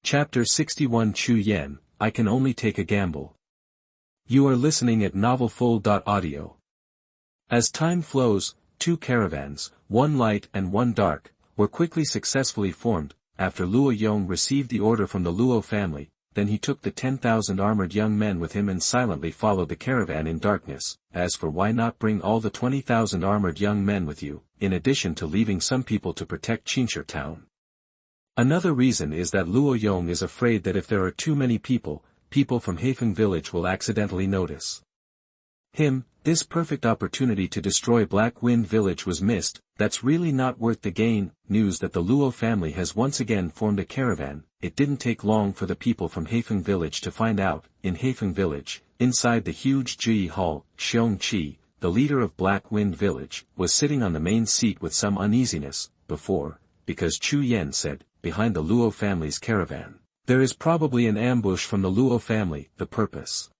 Chapter 61 Chu Yan, I Can Only Take a Gamble. You are listening at novelfull.audio. As time flows, two caravans, one light and one dark, were quickly successfully formed. After Luo Yong received the order from the Luo family, then he took the 10,000 armored young men with him and silently followed the caravan in darkness. As for why not bring all the 20,000 armored young men with you, in addition to leaving some people to protect Qingshi Town? Another reason is that Luo Yong is afraid that if there are too many people from Heifeng Village will accidentally notice him. This perfect opportunity to destroy Black Wind Village was missed. That's really not worth the gain. News that the Luo family has once again formed a caravan. It didn't take long for the people from Heifeng Village to find out. In Heifeng Village, inside the huge Ji Hall, Xiong Qi, the leader of Black Wind Village, was sitting on the main seat with some uneasiness. Because Chu Yan said, behind the Luo family's caravan, there is probably an ambush from the Luo family. The purpose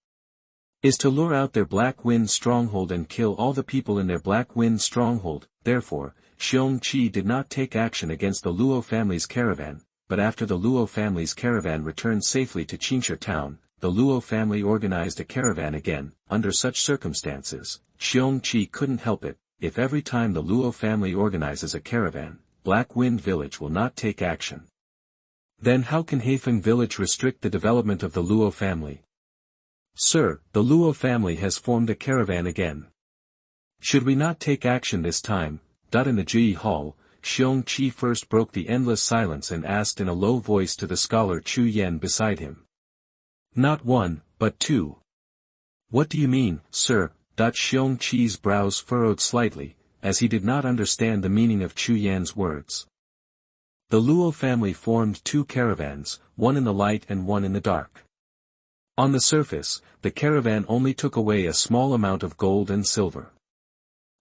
is to lure out their Black Wind stronghold and kill all the people in their Black Wind stronghold. Therefore, Xiong Qi did not take action against the Luo family's caravan, but after the Luo family's caravan returned safely to Qingshi Town, the Luo family organized a caravan again. Under such circumstances, Xiong Qi couldn't help it. If every time the Luo family organizes a caravan, Black Wind Village will not take action, then how can Heifeng Village restrict the development of the Luo family? Sir, the Luo family has formed a caravan again. Should we not take action this time? In the Ji Hall, Xiong Qi first broke the endless silence and asked in a low voice to the scholar Chu Yan beside him. Not one, but two. What do you mean, sir? Xiong Qi's brows furrowed slightly, as he did not understand the meaning of Chu Yan's words. The Luo family formed two caravans, one in the light and one in the dark. On the surface, the caravan only took away a small amount of gold and silver.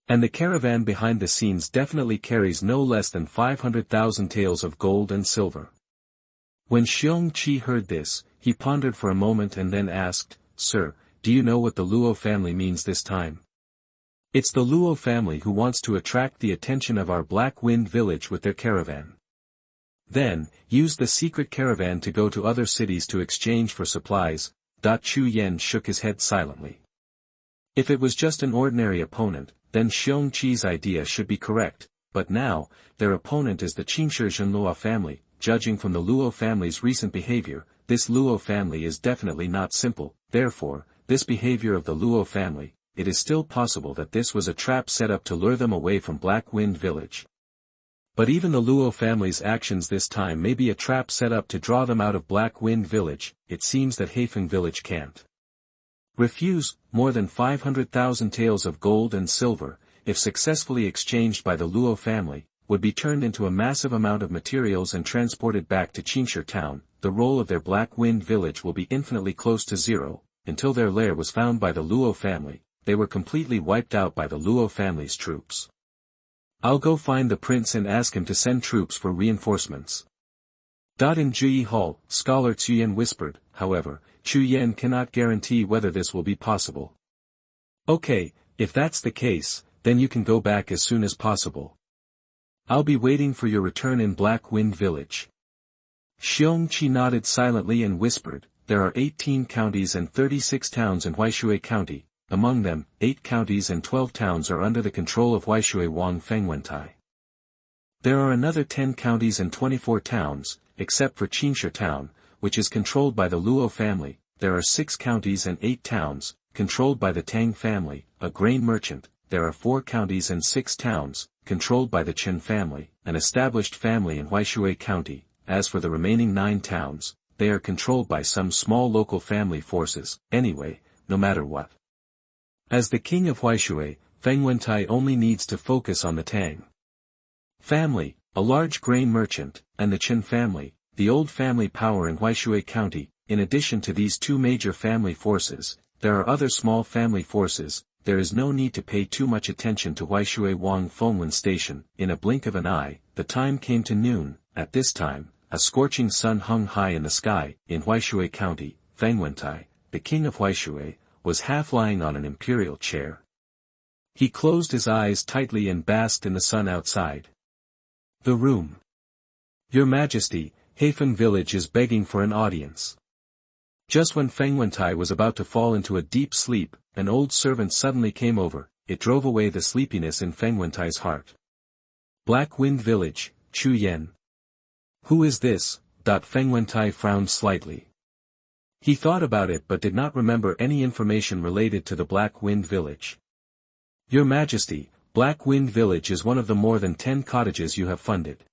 And the caravan behind the scenes definitely carries no less than 500,000 taels of gold and silver. When Xiong Qi heard this, he pondered for a moment and then asked, Sir, do you know what the Luo family means this time? It's the Luo family who wants to attract the attention of our Black Wind Village with their caravan. Then, use the secret caravan to go to other cities to exchange for supplies. Chu Yan shook his head silently. If it was just an ordinary opponent, then Xiong Qi's idea should be correct, but now, their opponent is the Qingshi Luo family. Judging from the Luo family's recent behavior, this Luo family is definitely not simple. Therefore, this behavior of the Luo family, it is still possible that this was a trap set up to lure them away from Black Wind Village. But even the Luo family's actions this time may be a trap set up to draw them out of Black Wind Village. It seems that Heifeng Village can't refuse. More than 500,000 taels of gold and silver, if successfully exchanged by the Luo family, would be turned into a massive amount of materials and transported back to Qingshi Town. The role of their Black Wind Village will be infinitely close to zero. Until their lair was found by the Luo family, they were completely wiped out by the Luo family's troops. I'll go find the prince and ask him to send troops for reinforcements. In Ji Hall, scholar Chu Yan whispered. However, Chu Yan cannot guarantee whether this will be possible. Okay, if that's the case, then you can go back as soon as possible. I'll be waiting for your return in Black Wind Village. Xiong Qi nodded silently and whispered, there are 18 counties and 36 towns in Huaishui County. Among them, 8 counties and 12 towns are under the control of Huaishui Wang Fengwentai. There are another 10 counties and 24 towns, except for Qingshi Town, which is controlled by the Luo family. There are 6 counties and 8 towns, controlled by the Tang family, a grain merchant. There are 4 counties and 6 towns, controlled by the Chen family, an established family in Huaishui County. As for the remaining 9 towns, they are controlled by some small local family forces. Anyway, no matter what. As the king of Huaishui, Fengwentai only needs to focus on the Tang family, a large grain merchant, and the Chen family, the old family power in Huaishui County. In addition to these 2 major family forces, there are other small family forces. There is no need to pay too much attention to Huaishui Wang Fengwen Station. In a blink of an eye, the time came to noon. At this time, a scorching sun hung high in the sky. In Huaishui County, Fengwentai, the king of Huaishui, was half lying on an imperial chair. He closed his eyes tightly and basked in the sun outside the room. Your Majesty, Heifeng Village is begging for an audience. Just when Feng Wentai was about to fall into a deep sleep, an old servant suddenly came over. It drove away the sleepiness in Feng Wentai's heart. Black Wind Village, Chu Yen. Who is this? Feng Wentai frowned slightly. He thought about it but did not remember any information related to the Black Wind Village. Your Majesty, Black Wind Village is one of the more than 10 cottages you have funded.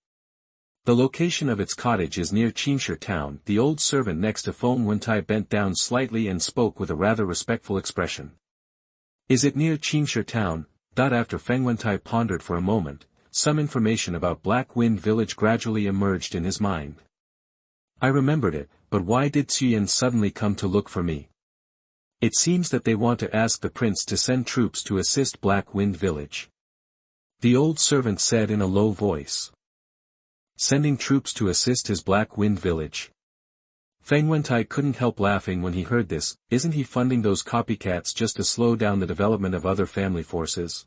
The location of its cottage is near Qingshi Town. The old servant next to Feng Wentai bent down slightly and spoke with a rather respectful expression. Is it near Qingshi Town? After Feng Wentai pondered for a moment, some information about Black Wind Village gradually emerged in his mind. I remembered it, but why did Xuanhuan suddenly come to look for me? It seems that they want to ask the prince to send troops to assist Black Wind Village. The old servant said in a low voice. Sending troops to assist his Black Wind Village. Feng Wentai couldn't help laughing when he heard this. Isn't he funding those copycats just to slow down the development of other family forces?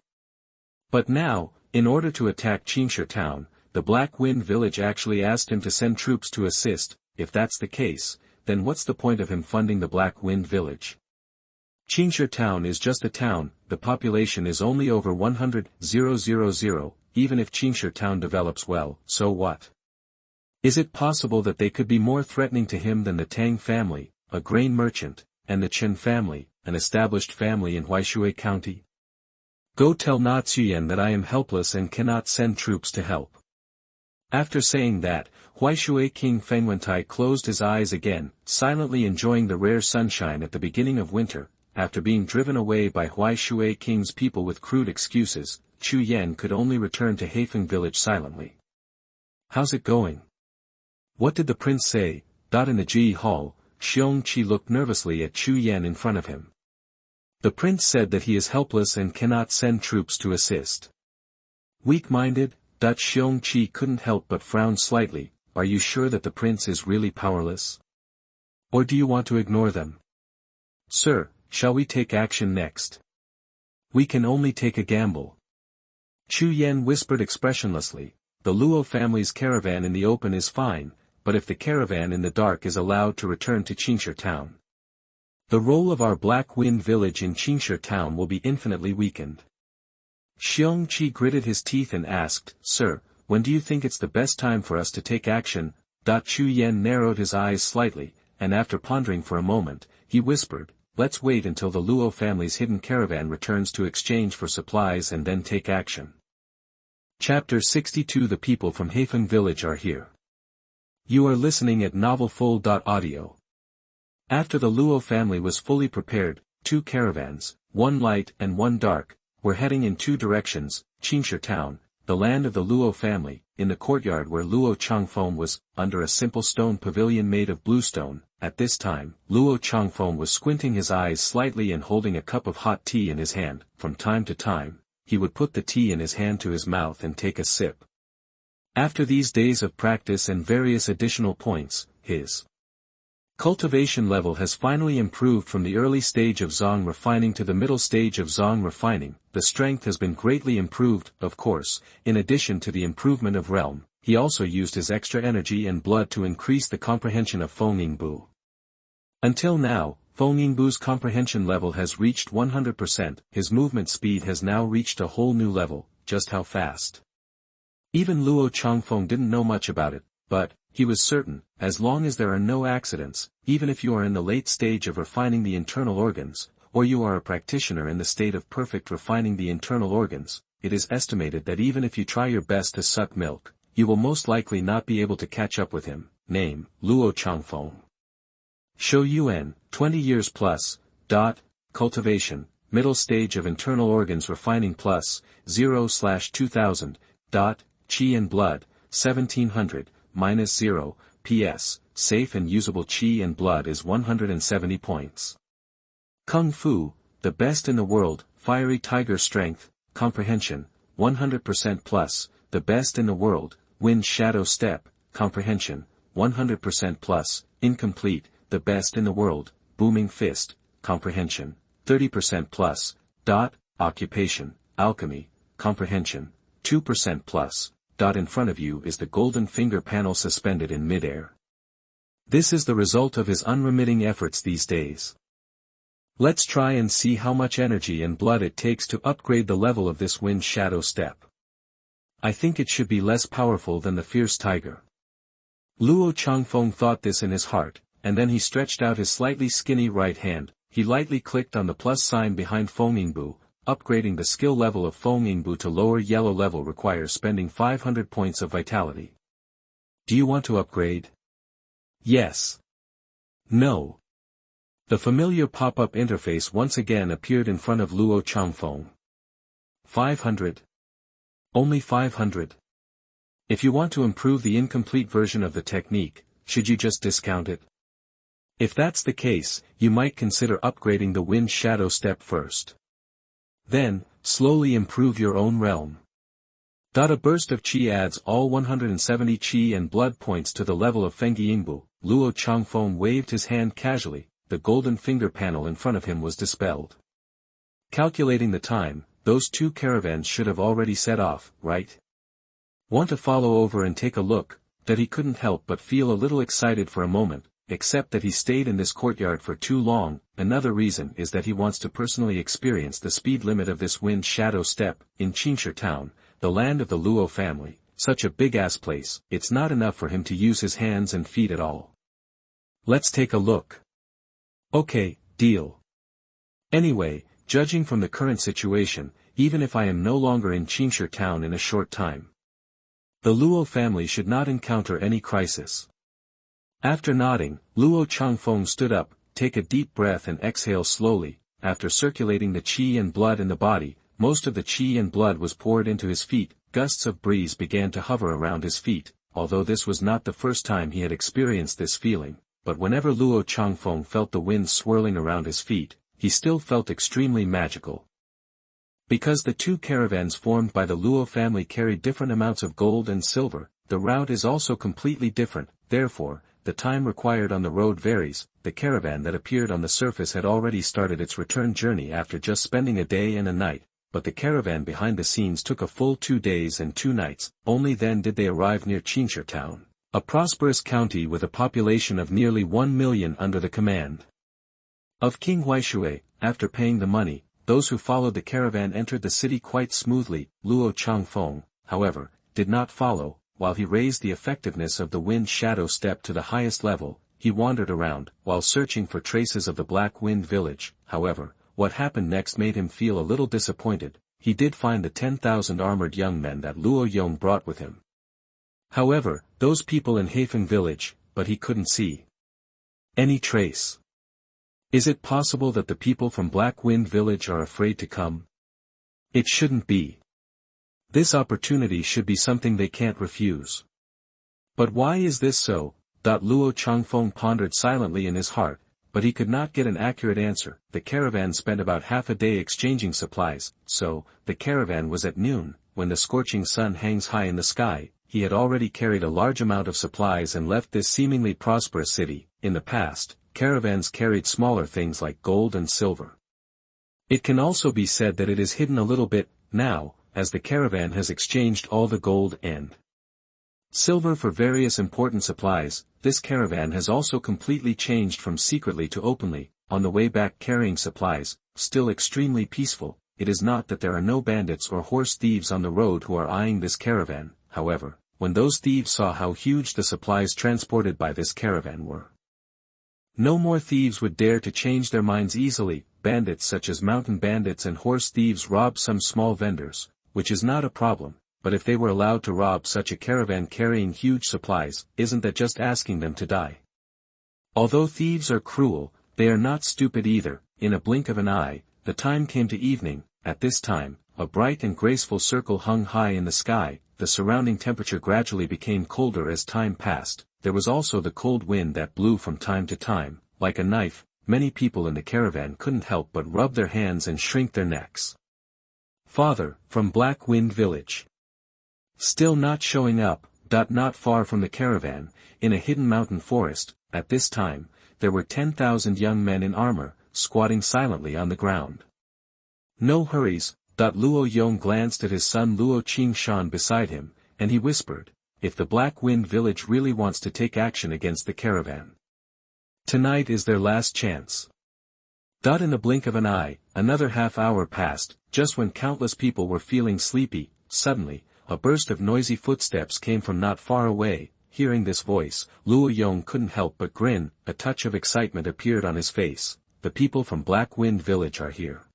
But now, in order to attack Qingshi Town, the Black Wind Village actually asked him to send troops to assist. If that's the case, then what's the point of him funding the Black Wind Village? Qingshi Town is just a town. The population is only over 100,000. Even if Qingshi Town develops well, so what? Is it possible that they could be more threatening to him than the Tang family, a grain merchant, and the Chen family, an established family in Huaishui County? Go tell Na Xuanhuan that I am helpless and cannot send troops to help. After saying that, Huaishui King Feng Wentai closed his eyes again, silently enjoying the rare sunshine at the beginning of winter. After being driven away by Huaishui King's people with crude excuses, Chu Yen could only return to Heifeng Village silently. How's it going? What did the prince say? In the Ji Hall, Xiongqi looked nervously at Chu Yen in front of him. The prince said that he is helpless and cannot send troops to assist. Weak-minded? Xiongqi couldn't help but frown slightly. Are you sure that the prince is really powerless? Or do you want to ignore them? Sir, shall we take action next? We can only take a gamble. Chu Yen whispered expressionlessly. The Luo family's caravan in the open is fine, but if the caravan in the dark is allowed to return to Qingshi Town, the role of our Black Wind Village in Qingshi Town will be infinitely weakened. Xiongqi gritted his teeth and asked, Sir, when do you think it's the best time for us to take action? Chu Yen narrowed his eyes slightly, and after pondering for a moment, he whispered, Let's wait until the Luo family's hidden caravan returns to exchange for supplies and then take action. Chapter 62 The people from Heifeng Village are here. You are listening at novelfull.audio. After the Luo family was fully prepared, 2 caravans, one light and one dark, were heading in 2 directions, Qingshi Town, the land of the Luo family, in the courtyard where Luo Changfeng was, under a simple stone pavilion made of bluestone. At this time, Luo Changfeng was squinting his eyes slightly and holding a cup of hot tea in his hand. From time to time, he would put the tea in his hand to his mouth and take a sip. After these days of practice and various additional points, his cultivation level has finally improved from the early stage of Zong refining to the middle stage of Zong refining. The strength has been greatly improved, of course. In addition to the improvement of realm, he also used his extra energy and blood to increase the comprehension of Feng Yingbu. Until now, Feng Yingbu's comprehension level has reached 100%, his movement speed has now reached a whole new level. Just how fast? Even Luo Changfeng didn't know much about it, but he was certain, as long as there are no accidents, even if you are in the late stage of refining the internal organs, or you are a practitioner in the state of perfect refining the internal organs, it is estimated that even if you try your best to suck milk, you will most likely not be able to catch up with him. Name, Luo Changfeng. Shou Yuan, 20 years plus. Cultivation, middle stage of internal organs refining plus, 0/2000. Qi and blood, 1700. -0, PS, safe and usable Qi and blood is 170 points. Kung Fu, the best in the world, fiery tiger strength, comprehension, 100% plus, the best in the world, wind shadow step, comprehension, 100% plus, incomplete, the best in the world, booming fist, comprehension, 30% plus. Occupation, alchemy, comprehension, 2% plus. In front of you is the golden finger panel suspended in midair. This is the result of his unremitting efforts these days. Let's try and see how much energy and blood it takes to upgrade the level of this wind shadow step. I think it should be less powerful than the fierce tiger. Luo Changfeng thought this in his heart, and then he stretched out his slightly skinny right hand. He lightly clicked on the plus sign behind Fengyingbu. Upgrading the skill level of Fengyingbu to lower yellow level requires spending 500 points of vitality. Do you want to upgrade? Yes. No. The familiar pop-up interface once again appeared in front of Luo Changfeng. 500. Only 500. If you want to improve the incomplete version of the technique, should you just discount it? If that's the case, you might consider upgrading the wind shadow step first. Then, slowly improve your own realm. A burst of qi adds all 170 qi and blood points to the level of Fengyingbu. Luo Changfeng waved his hand casually, the golden finger panel in front of him was dispelled. Calculating the time, those two caravans should have already set off, right? Want to follow over and take a look? That he couldn't help but feel a little excited for a moment. Except that he stayed in this courtyard for too long. Another reason is that he wants to personally experience the speed limit of this wind shadow step. In Qingshi Town, the land of the Luo family, such a big-ass place, it's not enough for him to use his hands and feet at all. Let's take a look. Okay, deal. Anyway, judging from the current situation, even if I am no longer in Qingshi Town in a short time, the Luo family should not encounter any crisis. After nodding, Luo Changfeng stood up, take a deep breath and exhale slowly. After circulating the qi and blood in the body, most of the qi and blood was poured into his feet. Gusts of breeze began to hover around his feet, although this was not the first time he had experienced this feeling, but whenever Luo Changfeng felt the wind swirling around his feet, he still felt extremely magical. Because the two caravans formed by the Luo family carried different amounts of gold and silver, the route is also completely different. Therefore, the time required on the road varies. The caravan that appeared on the surface had already started its return journey after just spending a day and a night, but the caravan behind the scenes took a full 2 days and 2 nights. Only then did they arrive near Qingshi Town, a prosperous county with a population of nearly 1 million under the command of King Huaishui. After paying the money, those who followed the caravan entered the city quite smoothly. Luo Changfeng, however, did not follow. While he raised the effectiveness of the wind shadow step to the highest level, he wandered around, while searching for traces of the Black Wind Village. However, what happened next made him feel a little disappointed. He did find the 10,000 armored young men that Luo Yong brought with him. However, those people in Heifeng Village, but he couldn't see any trace. Is it possible that the people from Black Wind Village are afraid to come? It shouldn't be. This opportunity should be something they can't refuse. But why is this so? Luo Changfeng pondered silently in his heart, but he could not get an accurate answer. The caravan spent about half a day exchanging supplies, so, the caravan was at noon, when the scorching sun hangs high in the sky. He had already carried a large amount of supplies and left this seemingly prosperous city. In the past, caravans carried smaller things like gold and silver. It can also be said that it is hidden a little bit, now, as the caravan has exchanged all the gold and silver for various important supplies. This caravan has also completely changed from secretly to openly, on the way back carrying supplies, still extremely peaceful. It is not that there are no bandits or horse thieves on the road who are eyeing this caravan. However, when those thieves saw how huge the supplies transported by this caravan were, no more thieves would dare to change their minds easily. Bandits such as mountain bandits and horse thieves rob some small vendors, which is not a problem, but if they were allowed to rob such a caravan carrying huge supplies, isn't that just asking them to die? Although thieves are cruel, they are not stupid either. In a blink of an eye, the time came to evening. At this time, a bright and graceful circle hung high in the sky. The surrounding temperature gradually became colder as time passed. There was also the cold wind that blew from time to time, like a knife. Many people in the caravan couldn't help but rub their hands and shrink their necks. Father, from Black Wind Village. Still not showing up. Not far from the caravan, in a hidden mountain forest, at this time, there were 10,000 young men in armor, squatting silently on the ground. No hurries. Luo Yong glanced at his son Luo Qingshan beside him. and he whispered, "If the Black Wind Village really wants to take action against the caravan, tonight is their last chance." In the blink of an eye, another half-hour passed. Just when countless people were feeling sleepy, suddenly, a burst of noisy footsteps came from not far away. Hearing this voice, Luo Yong couldn't help but grin. A touch of excitement appeared on his face. "The people from Black Wind Village are here."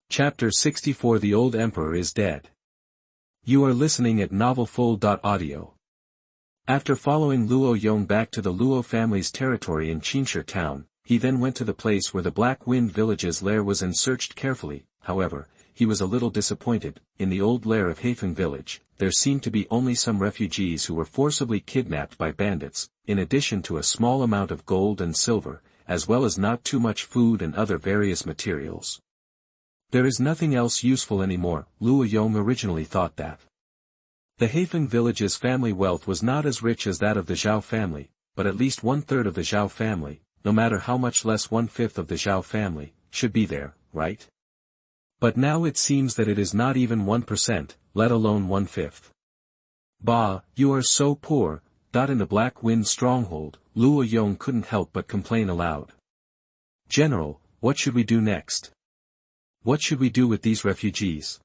Chapter 64. The Old Emperor is Dead. You are listening at novelfull.audio. After following Luo Yong back to the Luo family's territory in Qingshi Town, he then went to the place where the Black Wind Village's lair was and searched carefully. However, he was a little disappointed. In the old lair of Heifeng Village, there seemed to be only some refugees who were forcibly kidnapped by bandits, in addition to a small amount of gold and silver, as well as not too much food and other various materials. There is nothing else useful anymore. Luo Yong originally thought that the Heifeng Village's family wealth was not as rich as that of the Zhao family, but at least 1/3 of the Zhao family, no matter how much less 1/5 of the Zhao family, should be there, right? But now it seems that it is not even 1%, let alone 1/5. Bah, you are so poor. In the Black Wind stronghold, Luo Yong couldn't help but complain aloud. "General, what should we do next? What should we do with these refugees?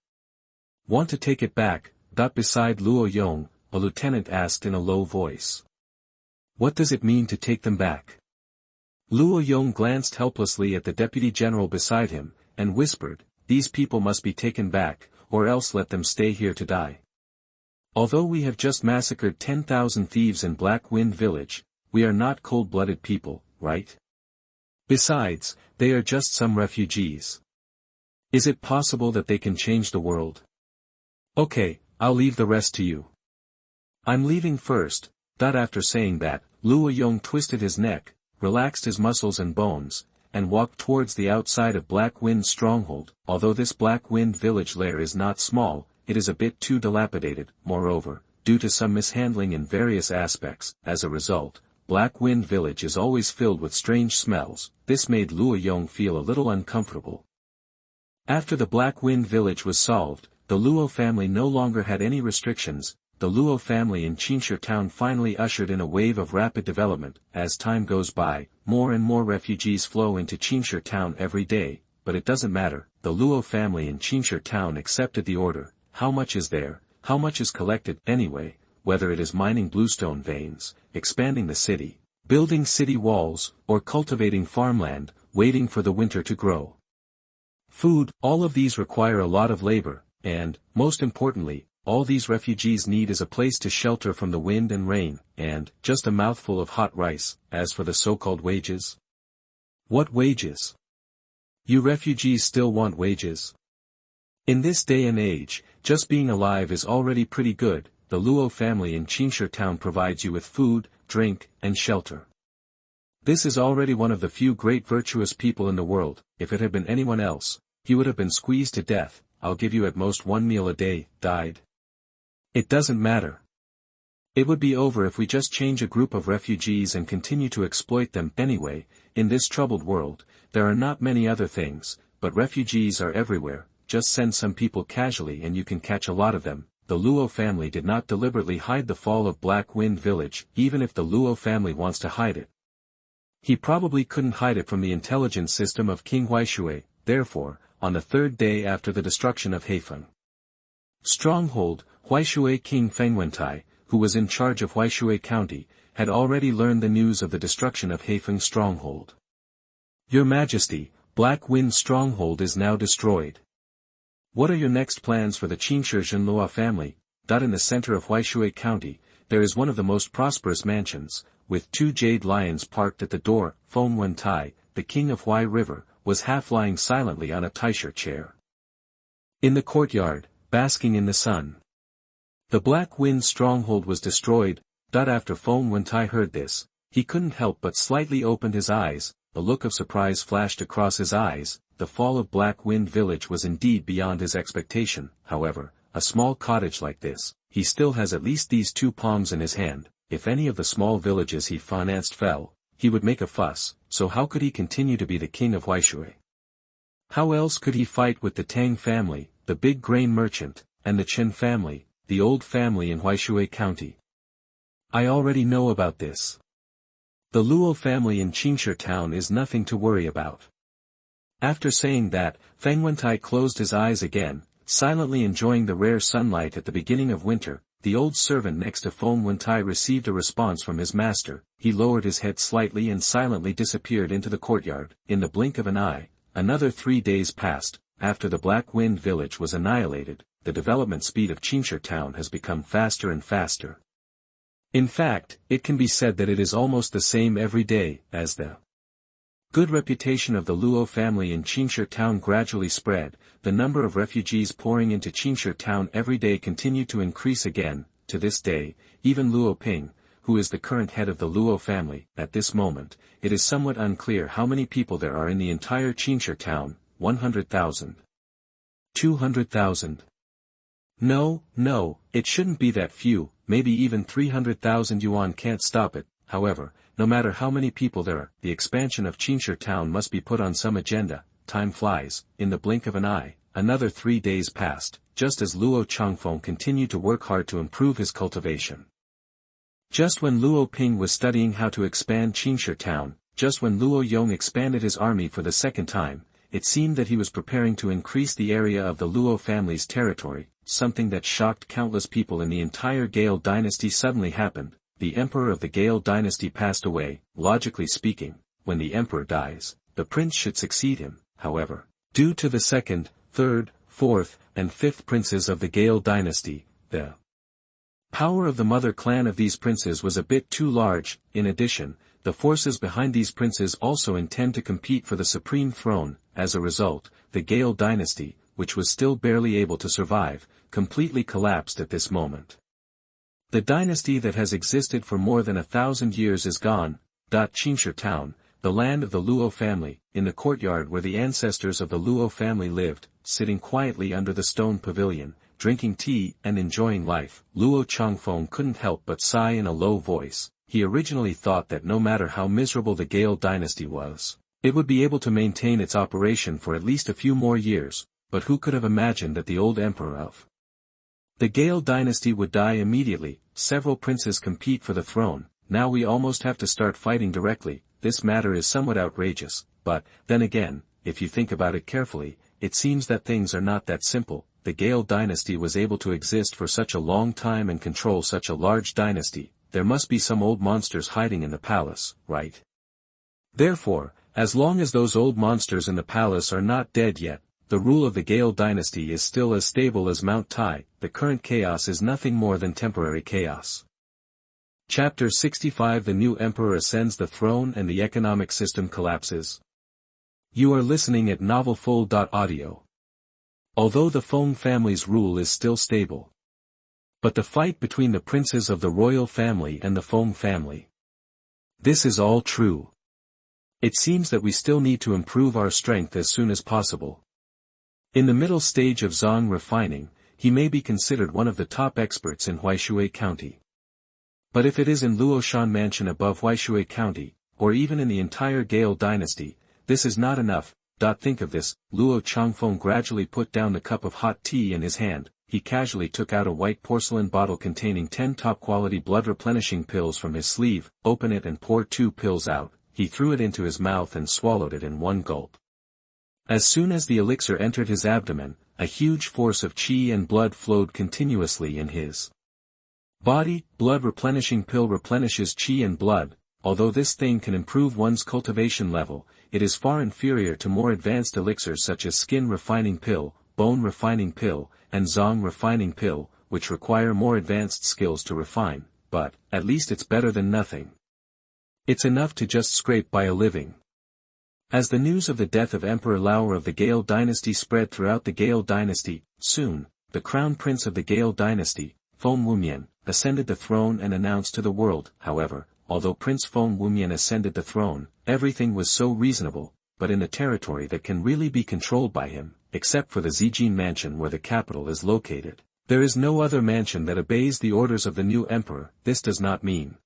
Want to take it back?" Beside Luo Yong, a lieutenant asked in a low voice. "What does it mean to take them back?" Luo Yong glanced helplessly at the deputy general beside him, and whispered, "These people must be taken back, or else let them stay here to die. Although we have just massacred 10,000 thieves in Black Wind Village, we are not cold-blooded people, right? Besides, they are just some refugees. Is it possible that they can change the world? Okay, I'll leave the rest to you. I'm leaving first." After saying that, Luo Yong twisted his neck, relaxed his muscles and bones, and walked towards the outside of Black Wind stronghold. Although this Black Wind Village lair is not small, it is a bit too dilapidated. Moreover, due to some mishandling in various aspects, as a result, Black Wind Village is always filled with strange smells. This made Luo Yong feel a little uncomfortable. After the Black Wind Village was solved, the Luo family no longer had any restrictions. The Luo family in Qingshi Town finally ushered in a wave of rapid development. As time goes by, more and more refugees flow into Qingshi Town every day, but it doesn't matter. The Luo family in Qingshi Town accepted the order. How much is there? How much is collected anyway? Whether it is mining bluestone veins, expanding the city, building city walls, or cultivating farmland, waiting for the winter to grow food, all of these require a lot of labor, and, most importantly, all these refugees need is a place to shelter from the wind and rain, and just a mouthful of hot rice. As for the so-called wages, what wages? You refugees still want wages? In this day and age, just being alive is already pretty good. The Luo family in Qingshi Town provides you with food, drink, and shelter. This is already one of the few great virtuous people in the world. If it had been anyone else, he would have been squeezed to death. I'll give you at most 1 meal a day. It doesn't matter. It would be over if we just change a group of refugees and continue to exploit them. Anyway, in this troubled world, there are not many other things, but refugees are everywhere. Just send some people casually and you can catch a lot of them. The Luo family did not deliberately hide the fall of Black Wind Village. Even if the Luo family wants to hide it, he probably couldn't hide it from the intelligence system of King Huaishui. Therefore, on the 3rd day after the destruction of Heifeng stronghold, Huaishui King Fengwentai, who was in charge of Huaishui County, had already learned the news of the destruction of Heifeng stronghold. "Your Majesty, Black Wind stronghold is now destroyed. What are your next plans for the Qingshi Zhenlua family?" In the center of Huaishui County, there is one of the most prosperous mansions, with 2 jade lions parked at the door. Xuanhuan Tai, the king of Huai River, was half lying silently on a taisha chair in the courtyard, basking in the sun. The Black Wind stronghold was destroyed. After Xuanhuan Tai heard this, he couldn't help but slightly opened his eyes. A look of surprise flashed across his eyes. The fall of Black Wind Village was indeed beyond his expectation. However, a small cottage like this, he still has at least these 2 palms in his hand. If any of the small villages he financed fell, he would make a fuss. So how could he continue to be the king of Huaishui? How else could he fight with the Tang family, the big grain merchant, and the Chen family? the old family in Huaishui County. I already know about this. The Luo family in Qingshi Town is nothing to worry about. After saying that, Feng Wentai closed his eyes again, silently enjoying the rare sunlight at the beginning of winter. The old servant next to Feng Wentai received a response from his master. He lowered his head slightly and silently disappeared into the courtyard. In the blink of an eye, another 3 days passed. After the Black Wind village was annihilated, the development speed of Qingshi Town has become faster and faster. In fact, it can be said that it is almost the same every day. As the good reputation of the Luo family in Qingshi Town gradually spread, the number of refugees pouring into Qingshi Town every day continued to increase again. To this day, even Luo Ping, who is the current head of the Luo family, at this moment, it is somewhat unclear how many people there are in the entire Qingshi Town. 100,000. 200,000. No, it shouldn't be that few. Maybe even 300,000 yuan can't stop it. However, no matter how many people there are, the expansion of Qingshi Town must be put on some agenda. Time flies. In the blink of an eye, another 3 days passed, just as Luo Changfeng continued to work hard to improve his cultivation. Just when Luo Ping was studying how to expand Qingshi Town, just when Luo Yong expanded his army for the second time, it seemed that he was preparing to increase the area of the Luo family's territory. Something that shocked countless people in the entire Gale dynasty suddenly happened. The emperor of the Gale dynasty passed away. Logically speaking, when the emperor dies, the prince should succeed him. However, due to the second, third, fourth, and fifth princes of the Gale dynasty, the power of the mother clan of these princes was a bit too large. In addition, the forces behind these princes also intend to compete for the supreme throne. As a result, the Gale dynasty, which was still barely able to survive, completely collapsed at this moment. The dynasty that has existed for more than 1,000 years is gone. Qingshi Town, the land of the Luo family, in the courtyard where the ancestors of the Luo family lived, sitting quietly under the stone pavilion, drinking tea and enjoying life, Luo Changfeng couldn't help but sigh in a low voice. He originally thought that no matter how miserable the Gale dynasty was, it would be able to maintain its operation for at least a few more years, but who could have imagined that the old emperor of the Gale dynasty would die immediately. Several princes compete for the throne. Now we almost have to start fighting directly. This matter is somewhat outrageous, but, then again, if you think about it carefully, it seems that things are not that simple. The Gale dynasty was able to exist for such a long time and control such a large dynasty. There must be some old monsters hiding in the palace, right? Therefore, as long as those old monsters in the palace are not dead yet, the rule of the Gale dynasty is still as stable as Mount Tai. The current chaos is nothing more than temporary chaos. Chapter 65 The new emperor ascends the throne and the economic system collapses. You are listening at novelfull.audio. Although the Feng family's rule is still stable, but the fight between the princes of the royal family and the Feng family. This is all true. It seems that we still need to improve our strength as soon as possible. In the middle stage of Zong refining, he may be considered one of the top experts in Huaishui County. But if it is in Luoshan Mansion above Huaishui County, or even in the entire Gale dynasty, this is not enough. Think of this. Luo Changfeng gradually put down the cup of hot tea in his hand. He casually took out a white porcelain bottle containing 10 top-quality blood-replenishing pills from his sleeve, opened it and poured 2 pills out. He threw it into his mouth and swallowed it in one gulp. As soon as the elixir entered his abdomen, a huge force of qi and blood flowed continuously in his body. Blood-replenishing pill replenishes qi and blood. Although this thing can improve one's cultivation level, it is far inferior to more advanced elixirs such as skin refining pill, bone refining pill, and Zong refining pill, which require more advanced skills to refine, but, at least it's better than nothing. It's enough to just scrape by a living. As the news of the death of Emperor Laur of the Gale dynasty spread throughout the Gale dynasty, soon, the crown prince of the Gale dynasty, Feng Wumian, ascended the throne and announced to the world. However, although Prince Feng Wumian ascended the throne, everything was so reasonable, but in the territory that can really be controlled by him, except for the Zijin mansion where the capital is located, there is no other mansion that obeys the orders of the new emperor. This does not mean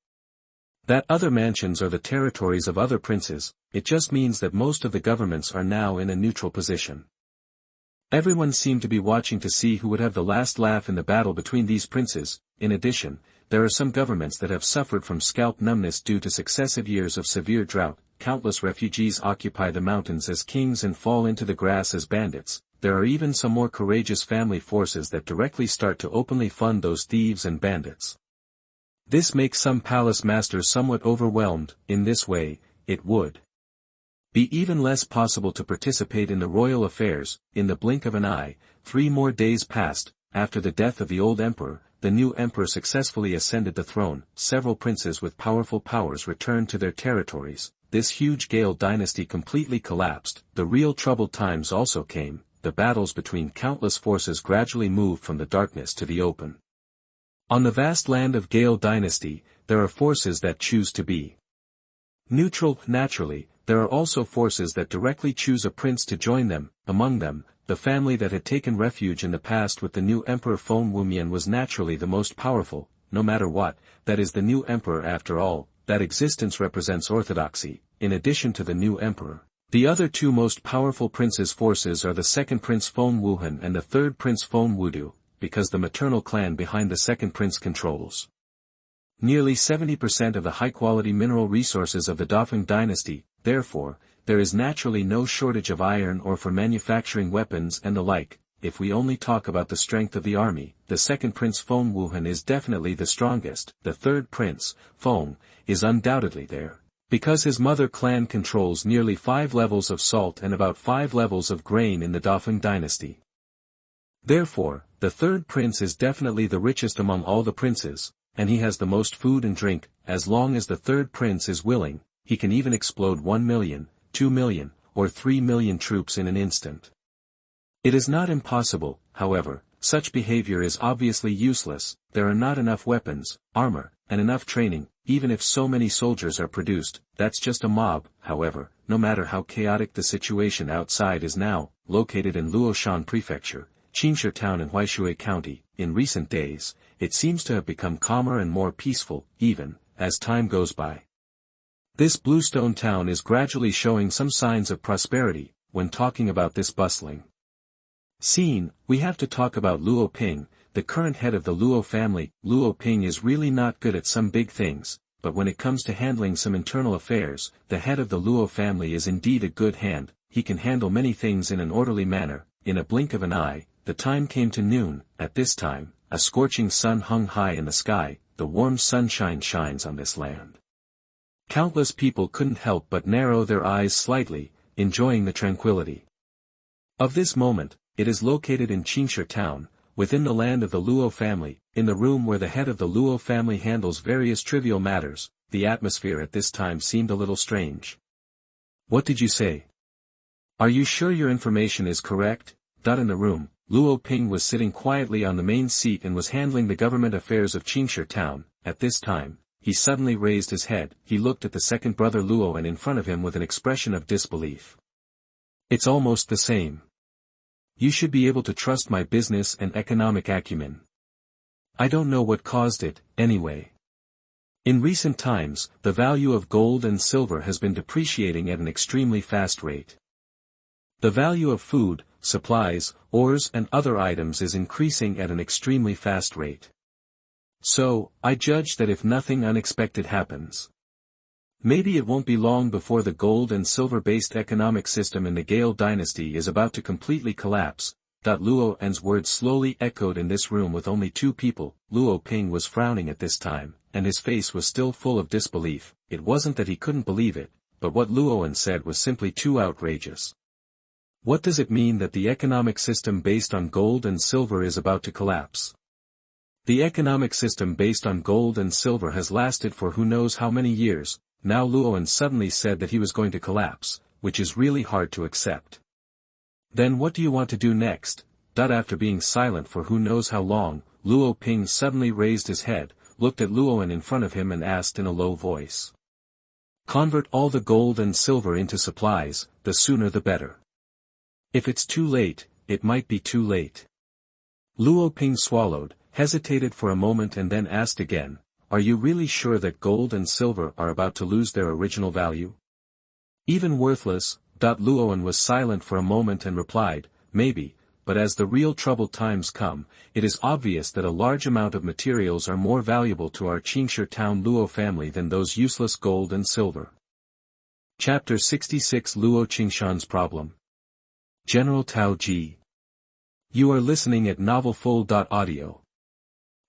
that other mansions are the territories of other princes, it just means that most of the governments are now in a neutral position. Everyone seemed to be watching to see who would have the last laugh in the battle between these princes. In addition, there are some governments that have suffered from scalp numbness due to successive years of severe drought. Countless refugees occupy the mountains as kings and fall into the grass as bandits. There are even some more courageous family forces that directly start to openly fund those thieves and bandits. This makes some palace masters somewhat overwhelmed. In this way, it would be even less possible to participate in the royal affairs. In the blink of an eye, 3 more days passed. After the death of the old emperor, the new emperor successfully ascended the throne. Several princes with powerful powers returned to their territories. This huge Gale dynasty completely collapsed. The real troubled times also came. The battles between countless forces gradually moved from the darkness to the open. On the vast land of Gale dynasty, there are forces that choose to be neutral. Naturally, there are also forces that directly choose a prince to join them. Among them, the family that had taken refuge in the past with the new emperor Feng Wumian was naturally the most powerful. No matter what, that is the new emperor after all. That existence represents orthodoxy. In addition to the new emperor, the other 2 most powerful princes' forces are the second prince Feng Wuhan and the third prince Feng Wudu, because the maternal clan behind the second prince controls nearly 70% of the high-quality mineral resources of the Dafeng dynasty. Therefore, there is naturally no shortage of iron ore for manufacturing weapons and the like. If we only talk about the strength of the army, the second prince Feng Wuhan is definitely the strongest. The third prince, Feng, is undoubtedly there, because his mother clan controls nearly 5 levels of salt and about 5 levels of grain in the Dafeng dynasty. Therefore, the third prince is definitely the richest among all the princes, and he has the most food and drink. As long as the third prince is willing, he can even explode 1 million, 2 million, or 3 million troops in an instant. It is not impossible, however. Such behavior is obviously useless. There are not enough weapons, armor, and enough training. Even if so many soldiers are produced, that's just a mob. However, no matter how chaotic the situation outside is now, located in Luoshan Prefecture, Qingshi Town in Huaishui County, in recent days, it seems to have become calmer and more peaceful, even as time goes by. This bluestone town is gradually showing some signs of prosperity. When talking about this bustling scene, we have to talk about Luo Ping, the current head of the Luo family. Luo Ping is really not good at some big things, but when it comes to handling some internal affairs, the head of the Luo family is indeed a good hand. He can handle many things in an orderly manner. In a blink of an eye, the time came to noon. At this time, a scorching sun hung high in the sky. The warm sunshine shines on this land. Countless people couldn't help but narrow their eyes slightly, enjoying the tranquility of this moment. It is located in Qingshi Town, within the land of the Luo family, in the room where the head of the Luo family handles various trivial matters. The atmosphere at this time seemed a little strange. What did you say? Are you sure your information is correct? In the room, Luo Ping was sitting quietly on the main seat and was handling the government affairs of Qingshi Town. At this time, he suddenly raised his head. He looked at the second brother Luo and in front of him with an expression of disbelief. It's almost the same. You should be able to trust my business and economic acumen. I don't know what caused it, anyway. In recent times, the value of gold and silver has been depreciating at an extremely fast rate. The value of food, supplies, ores and other items is increasing at an extremely fast rate. So, I judge that if nothing unexpected happens, maybe it won't be long before the gold and silver-based economic system in the Gale dynasty is about to completely collapse. Luo N's words slowly echoed in this room with only 2 people. Luo Ping was frowning at this time, and his face was still full of disbelief. It wasn't that he couldn't believe it, but what Luo N said was simply too outrageous. What does it mean that the economic system based on gold and silver is about to collapse? The economic system based on gold and silver has lasted for who knows how many years. Now Luo N suddenly said that he was going to collapse, which is really hard to accept. Then what do you want to do next? After being silent for who knows how long, Luo Ping suddenly raised his head, looked at Luo N in front of him and asked in a low voice. Convert all the gold and silver into supplies, the sooner the better. If it's too late, it might be too late. Luo Ping swallowed, hesitated for a moment and then asked again, are you really sure that gold and silver are about to lose their original value? Even worthless. Luo N was silent for a moment and replied, maybe. but as the real troubled times come, it is obvious that a large amount of materials are more valuable to our Qingshi Town Luo family than those useless gold and silver. Chapter 66 Luo Qingshan's Problem. General Tao Ji. You are listening at novelfull.audio.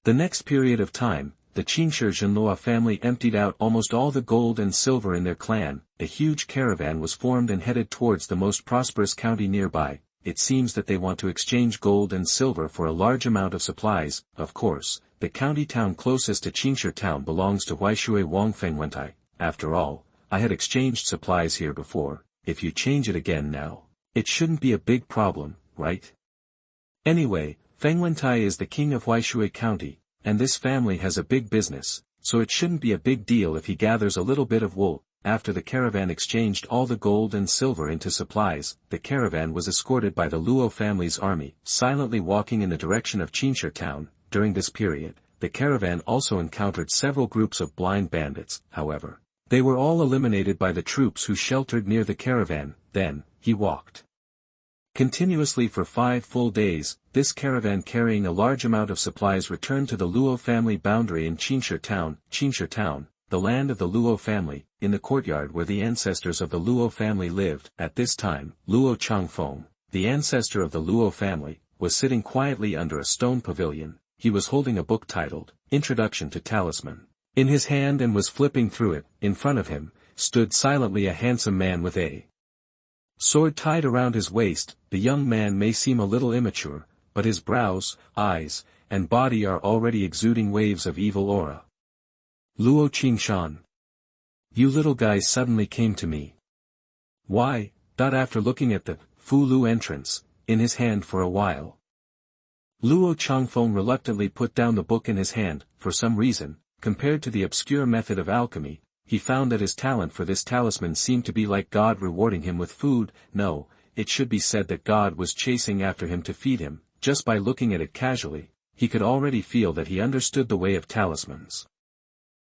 The next period of time, the Qingshi Luo family emptied out almost all the gold and silver in their clan. A huge caravan was formed and headed towards the most prosperous county nearby. It seems that they want to exchange gold and silver for a large amount of supplies. Of course, the county town closest to Qingshi Town belongs to Huaishui Wangfengwentai. After all, I had exchanged supplies here before. If you change it again now, it shouldn't be a big problem, right? Anyway, Fengwentai is the king of Huaishui County, and this family has a big business, so it shouldn't be a big deal if he gathers a little bit of wool. After the caravan exchanged all the gold and silver into supplies, the caravan was escorted by the Luo family's army, silently walking in the direction of Qingshi Town. During this period, the caravan also encountered several groups of blind bandits. However, they were all eliminated by the troops who sheltered near the caravan. Then, he walked continuously for 5 full days. This caravan carrying a large amount of supplies returned to the Luo family boundary in Qingshi Town, the land of the Luo family, in the courtyard where the ancestors of the Luo family lived. At this time, Luo Changfeng, the ancestor of the Luo family, was sitting quietly under a stone pavilion. He was holding a book titled, Introduction to Talisman, in his hand and was flipping through it. In front of him, stood silently a handsome man with a sword tied around his waist. The young man may seem a little immature, but his brows, eyes, and body are already exuding waves of evil aura. Luo Qingshan. You little guys suddenly came to me. Why? After looking at the Fu Lu entrance, in his hand for a while, Luo Changfeng reluctantly put down the book in his hand. For some reason, compared to the obscure method of alchemy, he found that his talent for this talisman seemed to be like God rewarding him with food. No, it should be said that God was chasing after him to feed him. Just by looking at it casually, he could already feel that he understood the way of talismans.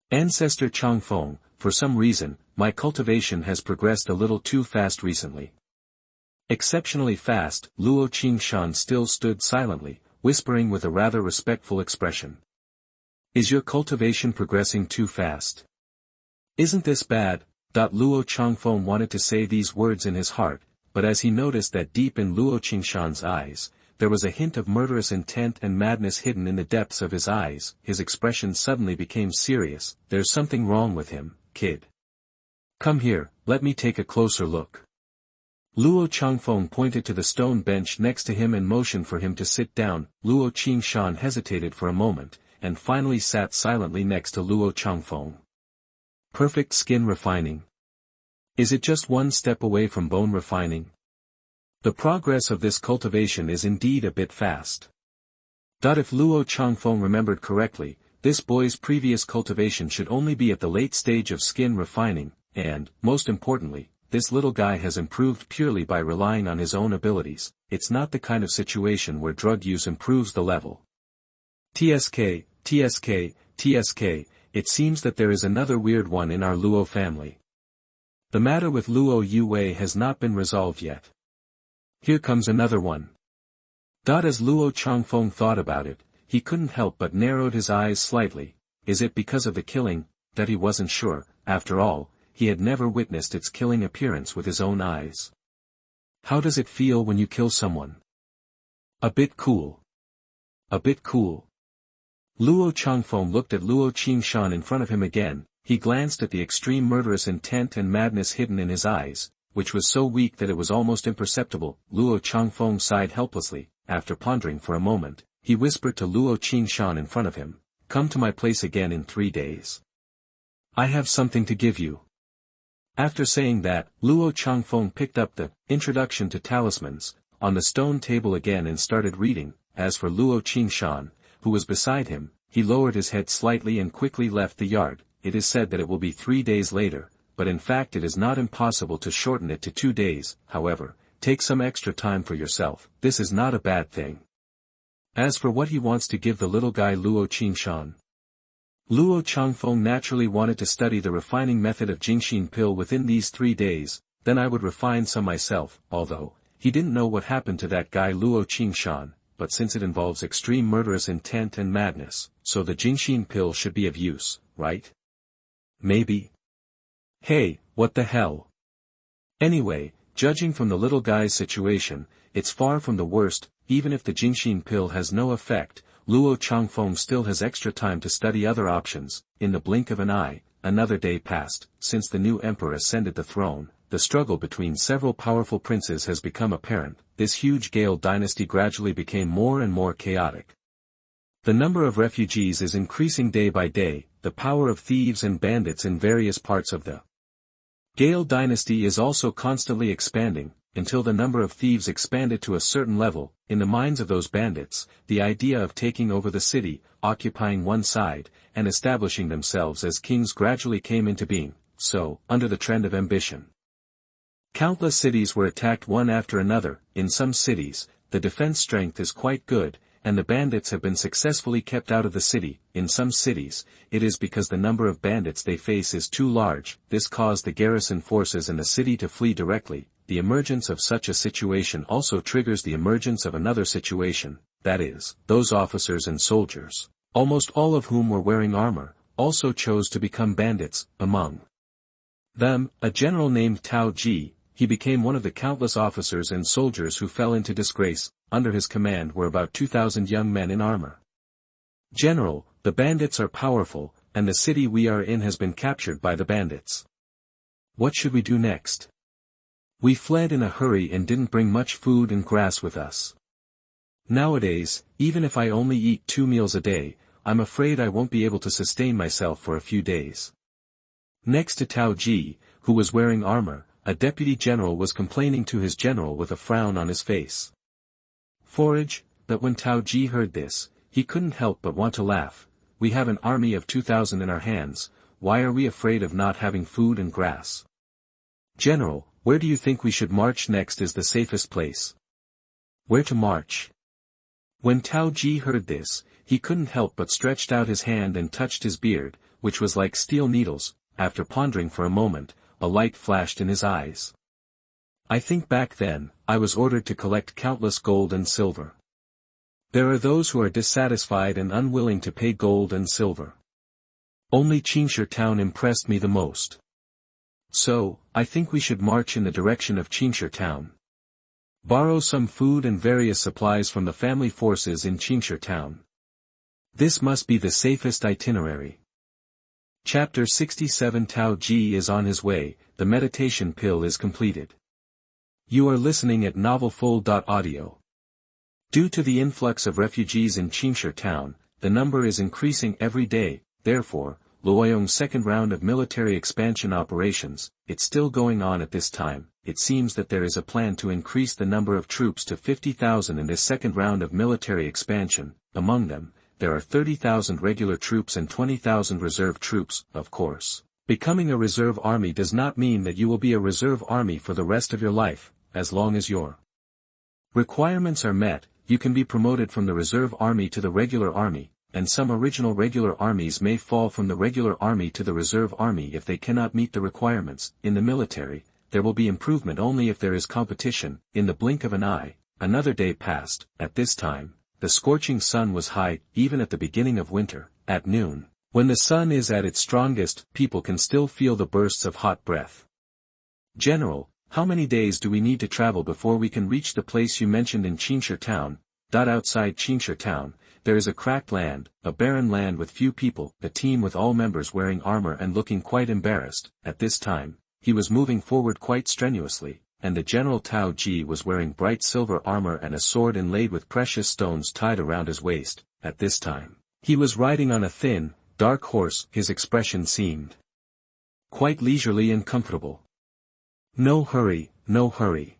Ancestor Changfeng, for some reason, my cultivation has progressed a little too fast recently. Exceptionally fast. Luo Qingshan still stood silently, whispering with a rather respectful expression. Is your cultivation progressing too fast? Isn't this bad? Luo Changfeng wanted to say these words in his heart, but as he noticed that deep in Luo Qingshan's eyes, there was a hint of murderous intent and madness hidden in the depths of his eyes, his expression suddenly became serious. There's something wrong with him, kid. Come here, let me take a closer look. Luo Changfeng pointed to the stone bench next to him and motioned for him to sit down. Luo Qingshan hesitated for a moment, and finally sat silently next to Luo Changfeng. Perfect skin refining. Is it just one step away from bone refining? The progress of this cultivation is indeed a bit fast. If Luo Changfeng remembered correctly, this boy's previous cultivation should only be at the late stage of skin refining, and, most importantly, this little guy has improved purely by relying on his own abilities. It's not the kind of situation where drug use improves the level. TSK, it seems that there is another weird one in our Luo family. The matter with Luo Yue has not been resolved yet. Here comes another one. As Luo Changfeng thought about it, he couldn't help but narrowed his eyes slightly. Is it because of the killing? He wasn't sure. After all, he had never witnessed its killing appearance with his own eyes. How does it feel when you kill someone? A bit cool. A bit cool. Luo Changfeng looked at Luo Qingshan in front of him again. He glanced at the extreme murderous intent and madness hidden in his eyes, which was so weak that it was almost imperceptible. Luo Changfeng sighed helplessly. After pondering for a moment, he whispered to Luo Qingshan in front of him, "Come to my place again in 3 days. I have something to give you." After saying that, Luo Changfeng picked up the Introduction to Talismans on the stone table again and started reading. As for Luo Qingshan, who was beside him, he lowered his head slightly and quickly left the yard. It is said that it will be 3 days later, but in fact it is not impossible to shorten it to 2 days. However, take some extra time for yourself. This is not a bad thing. As for what he wants to give the little guy Luo Qingshan, Luo Changfeng naturally wanted to study the refining method of Jingxin pill within these 3 days. Then I would refine some myself, although, he didn't know what happened to that guy Luo Qingshan, but since it involves extreme murderous intent and madness, so the Jingxin pill should be of use, right? Maybe? Hey, what the hell? Anyway, judging from the little guy's situation, it's far from the worst. Even if the Jingxin pill has no effect, Luo Changfeng still has extra time to study other options. In the blink of an eye, another day passed. Since the new emperor ascended the throne, the struggle between several powerful princes has become apparent. This huge Gale dynasty gradually became more and more chaotic. The number of refugees is increasing day by day. The power of thieves and bandits in various parts of the Gale dynasty is also constantly expanding, until the number of thieves expanded to a certain level. In the minds of those bandits, the idea of taking over the city, occupying one side, and establishing themselves as kings gradually came into being, so, under the trend of ambition. Countless cities were attacked one after another. In some cities, the defense strength is quite good, and the bandits have been successfully kept out of the city. In some cities, it is because the number of bandits they face is too large. This caused the garrison forces in the city to flee directly. The emergence of such a situation also triggers the emergence of another situation, that is, those officers and soldiers, almost all of whom were wearing armor, also chose to become bandits. Among them, a general named Tao Ji. He became one of the countless officers and soldiers who fell into disgrace. Under his command were about 2,000 young men in armor. General, the bandits are powerful, and the city we are in has been captured by the bandits. What should we do next? We fled in a hurry and didn't bring much food and grass with us. Nowadays, even if I only eat 2 meals a day, I'm afraid I won't be able to sustain myself for a few days. Next to Tao Ji, who was wearing armor, a deputy general was complaining to his general with a frown on his face. Forage, but when Tao Ji heard this, he couldn't help but want to laugh. We have an army of 2,000 in our hands, why are we afraid of not having food and grass? General, where do you think we should march next is the safest place? Where to march? When Tao Ji heard this, he couldn't help but stretched out his hand and touched his beard, which was like steel needles. After pondering for a moment, a light flashed in his eyes. I think back then, I was ordered to collect countless gold and silver. There are those who are dissatisfied and unwilling to pay gold and silver. Only Qingshi Town impressed me the most. So, I think we should march in the direction of Qingshi Town. Borrow some food and various supplies from the family forces in Qingshi Town. This must be the safest itinerary. Chapter 67 Tao Ji is on his way, the meditation pill is completed. You are listening at novelfull.audio. Due to the influx of refugees in Qingshi Town, the number is increasing every day. Therefore, Luoyong's second round of military expansion operations, it's still going on at this time. It seems that there is a plan to increase the number of troops to 50,000 in this second round of military expansion. Among them, there are 30,000 regular troops and 20,000 reserve troops. Of course, becoming a reserve army does not mean that you will be a reserve army for the rest of your life. As long as your requirements are met, you can be promoted from the reserve army to the regular army, and some original regular armies may fall from the regular army to the reserve army if they cannot meet the requirements. In the military, there will be improvement only if there is competition. In the blink of an eye, another day passed. At this time, the scorching sun was high. Even at the beginning of winter, at noon, when the sun is at its strongest, people can still feel the bursts of hot breath. General, how many days do we need to travel before we can reach the place you mentioned in Qingshi Town? Outside Qingshi Town, there is a cracked land, a barren land with few people. A team with all members wearing armor and looking quite embarrassed. At this time, he was moving forward quite strenuously, and the General Tao Ji was wearing bright silver armor and a sword inlaid with precious stones tied around his waist. At this time, he was riding on a thin, dark horse. His expression seemed quite leisurely and comfortable. No hurry, no hurry.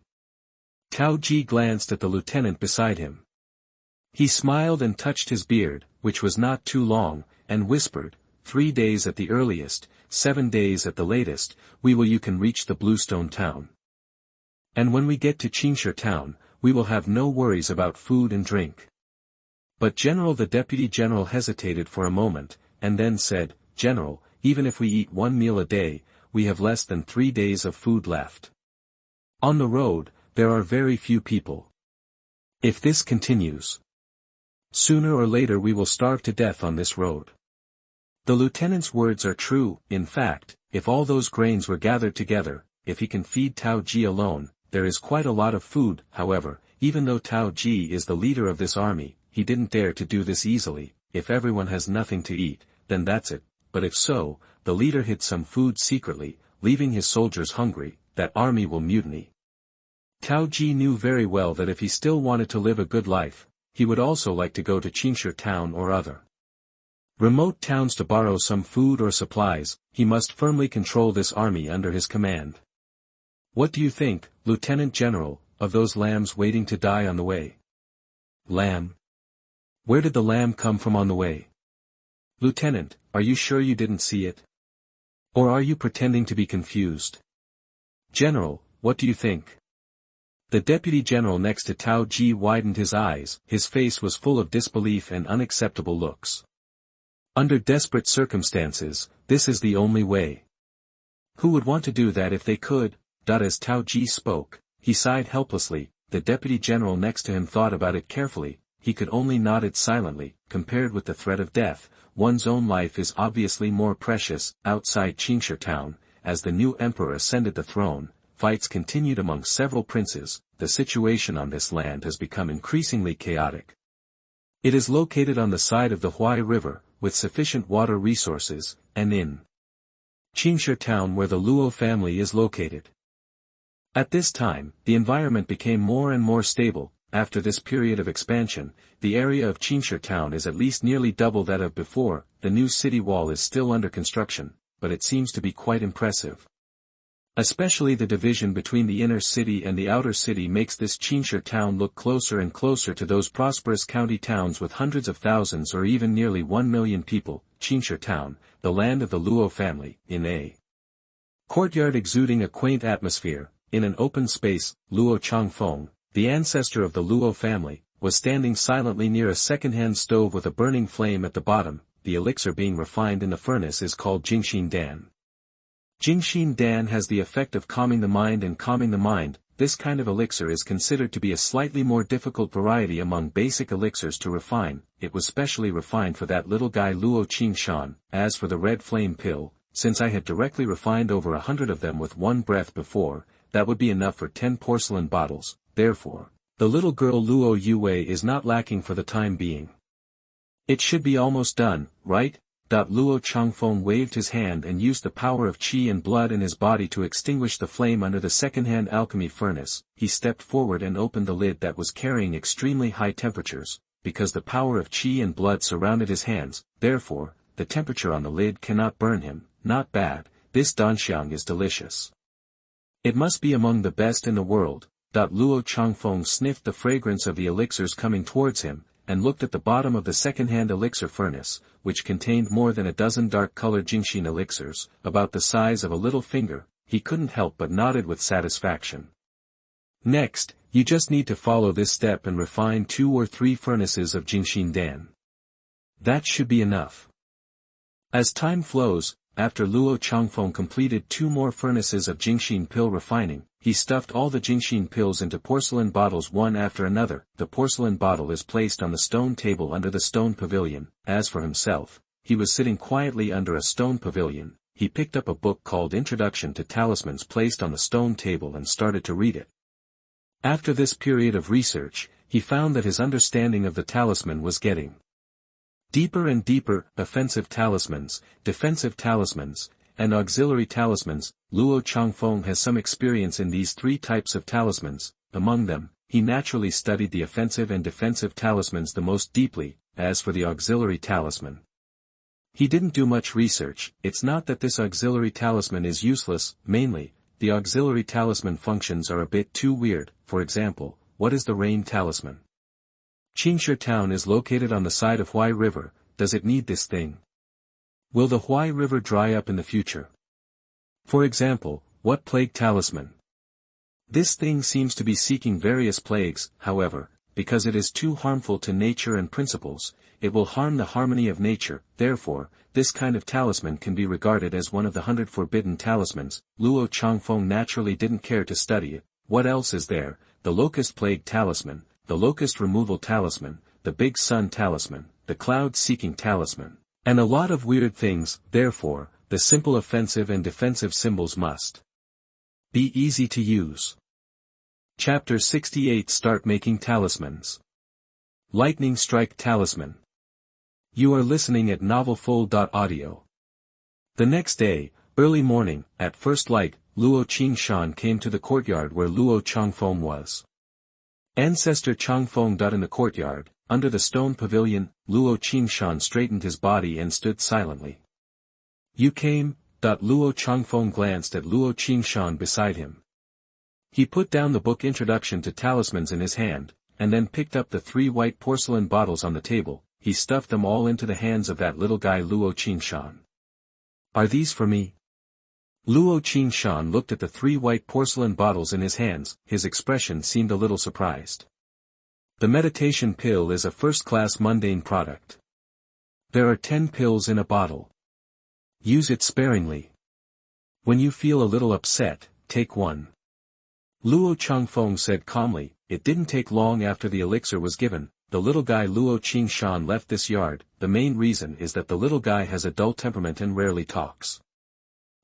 Tao Ji glanced at the lieutenant beside him. He smiled and touched his beard, which was not too long, and whispered, 3 days at the earliest, 7 days at the latest, you can reach the Bluestone Town. And when we get to Qingshi Town, we will have no worries about food and drink. But General, the deputy general hesitated for a moment, and then said, General, even if we eat 1 meal a day, we have less than 3 days of food left. On the road, there are very few people. If this continues, sooner or later we will starve to death on this road. The lieutenant's words are true. In fact, if all those grains were gathered together, if he can feed Tao Ji alone, there is quite a lot of food. However, even though Tao Ji is the leader of this army, he didn't dare to do this easily. If everyone has nothing to eat, then that's it. But if so, the leader hid some food secretly, leaving his soldiers hungry, that army will mutiny. Tao Ji knew very well that if he still wanted to live a good life, he would also like to go to Qingshi Town or other remote towns to borrow some food or supplies. He must firmly control this army under his command. What do you think, Lieutenant General, of those lambs waiting to die on the way? Lamb? Where did the lamb come from on the way? Lieutenant, are you sure you didn't see it? Or are you pretending to be confused? General, what do you think? The deputy general next to Tao Ji widened his eyes. His face was full of disbelief and unacceptable looks. Under desperate circumstances, this is the only way. Who would want to do that if they could? As Tao Ji spoke, he sighed helplessly. The deputy general next to him thought about it carefully. He could only nod it silently. Compared with the threat of death, one's own life is obviously more precious. Outside Qingshi Town, as the new emperor ascended the throne, fights continued among several princes. The situation on this land has become increasingly chaotic. It is located on the side of the Huai River, with sufficient water resources, and in Qingshi Town where the Luo family is located. At this time, the environment became more and more stable. After this period of expansion, the area of Qingshi Town is at least nearly double that of before. The new city wall is still under construction, but it seems to be quite impressive. Especially the division between the inner city and the outer city makes this Qingshi Town look closer and closer to those prosperous county towns with hundreds of thousands or even nearly 1 million people. Qingshi Town, the land of the Luo family, in a courtyard exuding a quaint atmosphere. In an open space, Luo Changfeng, the ancestor of the Luo family, was standing silently near a second-hand stove with a burning flame at the bottom. The elixir being refined in the furnace is called Qingshan Dan. Qingshan Dan has the effect of calming the mind and calming the mind. This kind of elixir is considered to be a slightly more difficult variety among basic elixirs to refine. It was specially refined for that little guy Luo Qingshan. As for the red flame pill, since I had directly refined over 100 of them with one breath before, that would be enough for 10 porcelain bottles. Therefore, the little girl Luo Yue is not lacking for the time being. It should be almost done, right? Luo Changfeng waved his hand and used the power of qi and blood in his body to extinguish the flame under the second-hand alchemy furnace. He stepped forward and opened the lid that was carrying extremely high temperatures. Because the power of qi and blood surrounded his hands, therefore, the temperature on the lid cannot burn him. Not bad, this danxiang is delicious. It must be among the best in the world. Luo Changfeng sniffed the fragrance of the elixirs coming towards him, and looked at the bottom of the second-hand elixir furnace, which contained more than a dozen dark-colored Qingshan elixirs, about the size of a little finger. He couldn't help but nodded with satisfaction. Next, you just need to follow this step and refine 2 or 3 furnaces of Qingshan Dan. That should be enough. As time flows, after Luo Changfeng completed 2 more furnaces of Qingshan pill refining, he stuffed all the Qingshan pills into porcelain bottles one after another. The porcelain bottle is placed on the stone table under the stone pavilion. As for himself, he was sitting quietly under a stone pavilion. He picked up a book called Introduction to Talismans placed on the stone table and started to read it. After this period of research, he found that his understanding of the talisman was getting deeper and deeper. Offensive talismans, defensive talismans, and auxiliary talismans. Luo Changfeng has some experience in these 3 types of talismans. Among them, he naturally studied the offensive and defensive talismans the most deeply. As for the auxiliary talisman, he didn't do much research. It's not that this auxiliary talisman is useless. Mainly, the auxiliary talisman functions are a bit too weird. For example, what is the rain talisman? Qingshi Town is located on the side of Huai River. Does it need this thing? Will the Huai River dry up in the future? For example, what plague talisman? This thing seems to be seeking various plagues. However, because it is too harmful to nature and principles, it will harm the harmony of nature. Therefore, this kind of talisman can be regarded as one of the 100 forbidden talismans. Luo Changfeng naturally didn't care to study it. What else is there? the locust plague talisman, the locust removal talisman, the big sun talisman, the cloud-seeking talisman, and a lot of weird things. Therefore, the simple offensive and defensive symbols must be easy to use. Chapter 68. Start making talismans. Lightning Strike Talisman. You are listening at novelfull.audio. The next day, early morning, at first light, Luo Qingshan came to the courtyard where Luo Changfeng was. Ancestor Changfeng. In the courtyard, under the stone pavilion, Luo Qingshan straightened his body and stood silently. You came. Luo Changfeng glanced at Luo Qingshan beside him. He put down the book Introduction to Talismans in his hand, and then picked up the 3 white porcelain bottles on the table. He stuffed them all into the hands of that little guy Luo Qingshan. Are these for me? Luo Qingshan looked at the 3 white porcelain bottles in his hands. His expression seemed a little surprised. The meditation pill is a first-class mundane product. There are 10 pills in a bottle. Use it sparingly. When you feel a little upset, take one. Luo Changfeng said calmly. It didn't take long after the elixir was given. The little guy Luo Qingshan left this yard. The main reason is that the little guy has a dull temperament and rarely talks.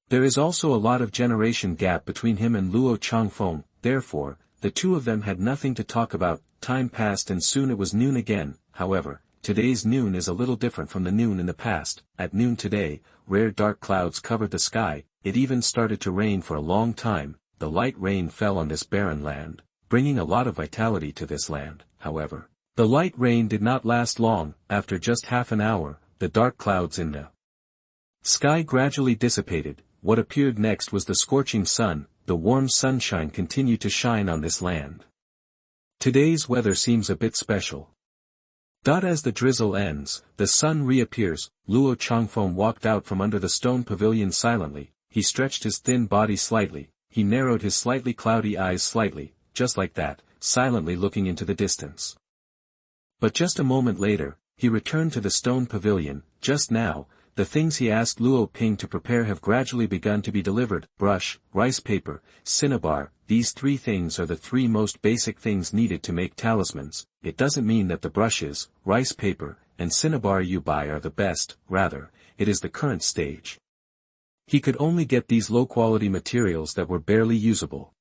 There is also a lot of generation gap between him and Luo Changfeng, therefore, the two of them had nothing to talk about. Time passed and soon it was noon again. However, today's noon is a little different from the noon in the past. At noon today, rare dark clouds covered the sky. It even started to rain for a long time. The light rain fell on this barren land, bringing a lot of vitality to this land. However, the light rain did not last long. After just half an hour, the dark clouds in the sky gradually dissipated. What appeared next was the scorching sun. The warm sunshine continued to shine on this land. Today's weather seems a bit special. As the drizzle ends, the sun reappears. Luo Changfeng walked out from under the stone pavilion silently. He stretched his thin body slightly. He narrowed his slightly cloudy eyes slightly, just like that, silently looking into the distance. But just a moment later, he returned to the stone pavilion. Just now, the things he asked Luo Ping to prepare have gradually begun to be delivered. Brush, rice paper, cinnabar. These 3 things are the 3 most basic things needed to make talismans. It doesn't mean that the brushes, rice paper, and cinnabar you buy are the best. Rather, it is the current stage. He could only get these low-quality materials that were barely usable.